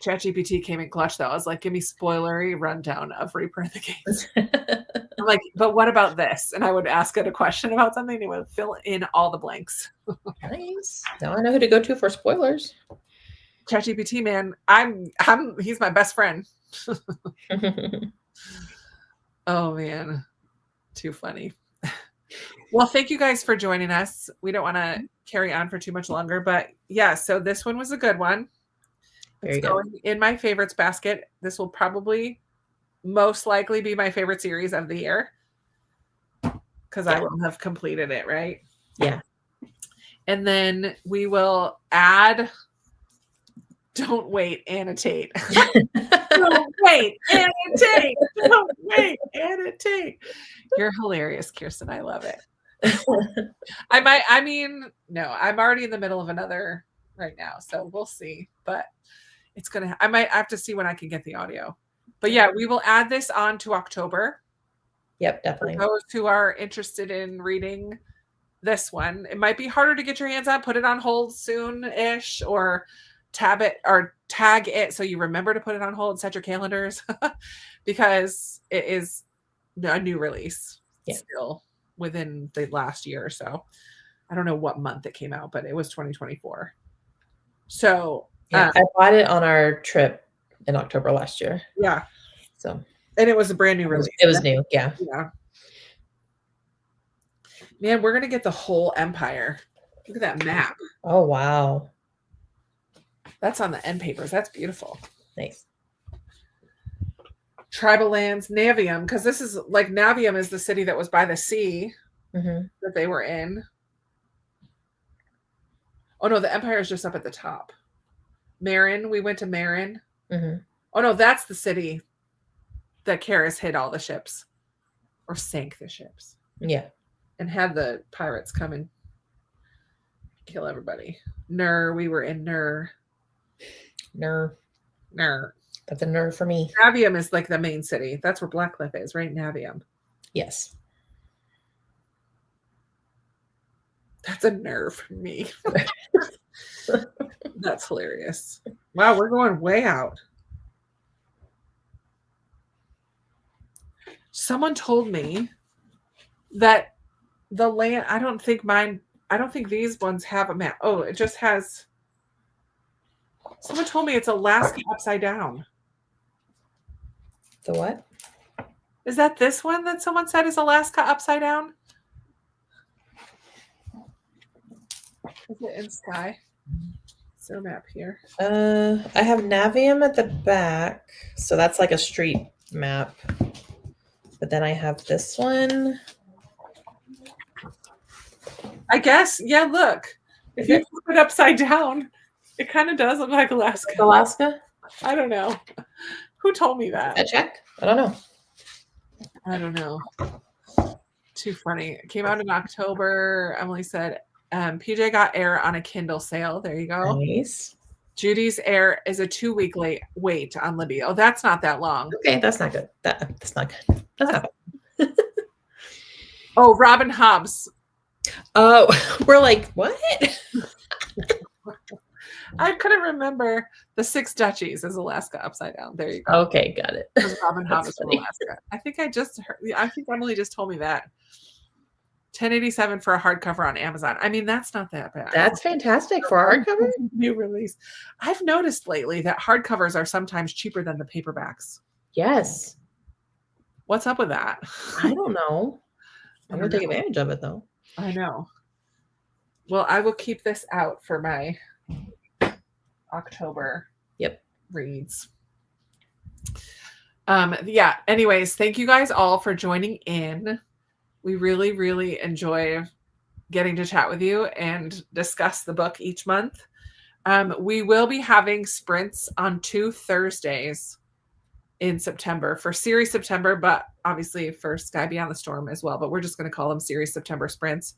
ChatGPT came in clutch though. I was like, give me spoilery rundown of Reaper of the Gates. I'm like, but what about this? And I would ask it a question about something and it would fill in all the blanks. Nice. Now I know who to go to for spoilers. ChatGPT, man, he's my best friend. Oh man, too funny. Well, thank you guys for joining us. We don't want to carry on for too much longer, but yeah, so this one was a good one. It's going in my favorites basket. This will probably most likely be my favorite series of the year because I will have completed it, right? Yeah. And then we will add Don't Wait, Annotate. Don't wait, annotate. Don't wait, annotate. You're hilarious, Kirsten. I love it. I'm already in the middle of another right now, so we'll see. But it's gonna. I might have to see when I can get the audio. But yeah, we will add this on to October. Yep, definitely. For those who are interested in reading this one, it might be harder to get your hands on. Put it on hold soon-ish, or tag it so you remember to put it on hold. Set your calendars because it is a new release still within the last year or so. I don't know what month it came out, but it was 2024. So yeah, I bought it on our trip in October last year. Yeah. So, and it was a brand new release. It was new. Yeah. Yeah. Man, we're going to get the whole empire. Look at that map. Oh, wow. That's on the end papers. That's beautiful. Nice. Tribal lands, Navium, because this is like Navium is the city that was by the sea that they were in. Oh, no, the empire is just up at the top. Marin, we went to Marin. Oh, no, that's the city that Karis hid all the ships or sank the ships. Yeah. And had the pirates come and kill everybody. Nur, we were in Nur. Nur. That's a Nur for me. Navium is like the main city. That's where Blackcliff is, right? Navium. Yes. That's a Nur for me. That's hilarious. Wow, we're going way out. Someone told me that the land, I don't think these ones have a map. Oh, it just has. Someone told me it's Alaska upside down. The what? Is that this one that someone said is Alaska upside down? Is it in Sky? Is there a map here? I have Navium at the back. So that's like a street map. But then I have this one. I guess, yeah, look. If you flip it upside down, it kind of does look like Alaska. Alaska? I don't know. Who told me that? I check. I don't know. I don't know. Too funny. It came out in October. Emily said, PJ got Air on a Kindle sale. There you go. Nice. Judy's Air is a 2-week wait on Libby. Oh, that's not that long. Okay, that's not good. That's not good. That's not good. Oh, Robin Hobbs. Oh, we're like, what? I couldn't remember. The Six Duchies is Alaska upside down. There you go. Okay, got it. Robin Hobbs from Alaska. I think Emily just told me that. $10.87 for a hardcover on Amazon. I mean, that's not that bad. That's fantastic for a hardcover. New release. I've noticed lately that hardcovers are sometimes cheaper than the paperbacks. Yes. What's up with that? I don't know. I'm going to take advantage of it, though. I know. Well, I will keep this out for my October reads. Yeah. Anyways, thank you guys all for joining in. We really, really enjoy getting to chat with you and discuss the book each month. We will be having sprints on 2 Thursdays in September for series September, but obviously for Sky Beyond the Storm as well. But we're just going to call them series September sprints.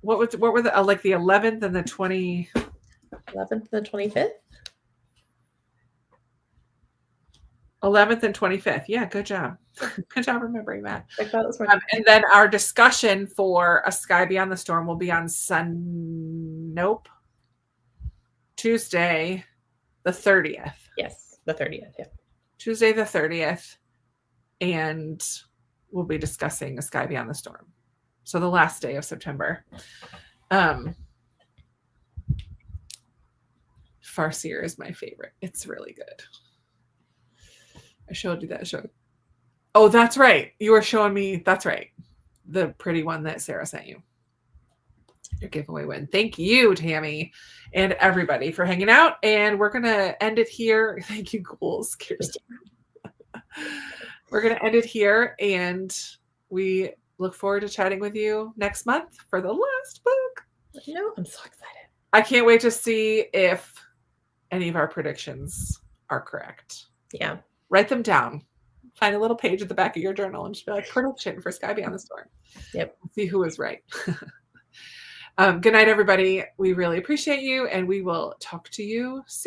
What were the like the 11th and the 11th and the 25th? 11th and 25th. Yeah, good job. Good job remembering that. I thought it was and then our discussion for A Sky Beyond the Storm will be on Tuesday, the 30th. Yes, the 30th. Yeah. Tuesday the 30th. And we'll be discussing A Sky Beyond the Storm. So the last day of September. Farseer is my favorite. It's really good. I showed you that show. Oh, that's right. You were showing me. That's right. The pretty one that Sarah sent you. Your giveaway win. Thank you, Tammy, and everybody for hanging out. And we're going to end it here. Thank you, ghouls. Kirsten. We're going to end it here. And we look forward to chatting with you next month for the last book. No, I'm so excited. I can't wait to see if any of our predictions are correct. Yeah. Write them down. Find a little page at the back of your journal and just be like, prediction for Sky Beyond the Storm. Yep. See who was right. Good night, everybody. We really appreciate you, and we will talk to you soon.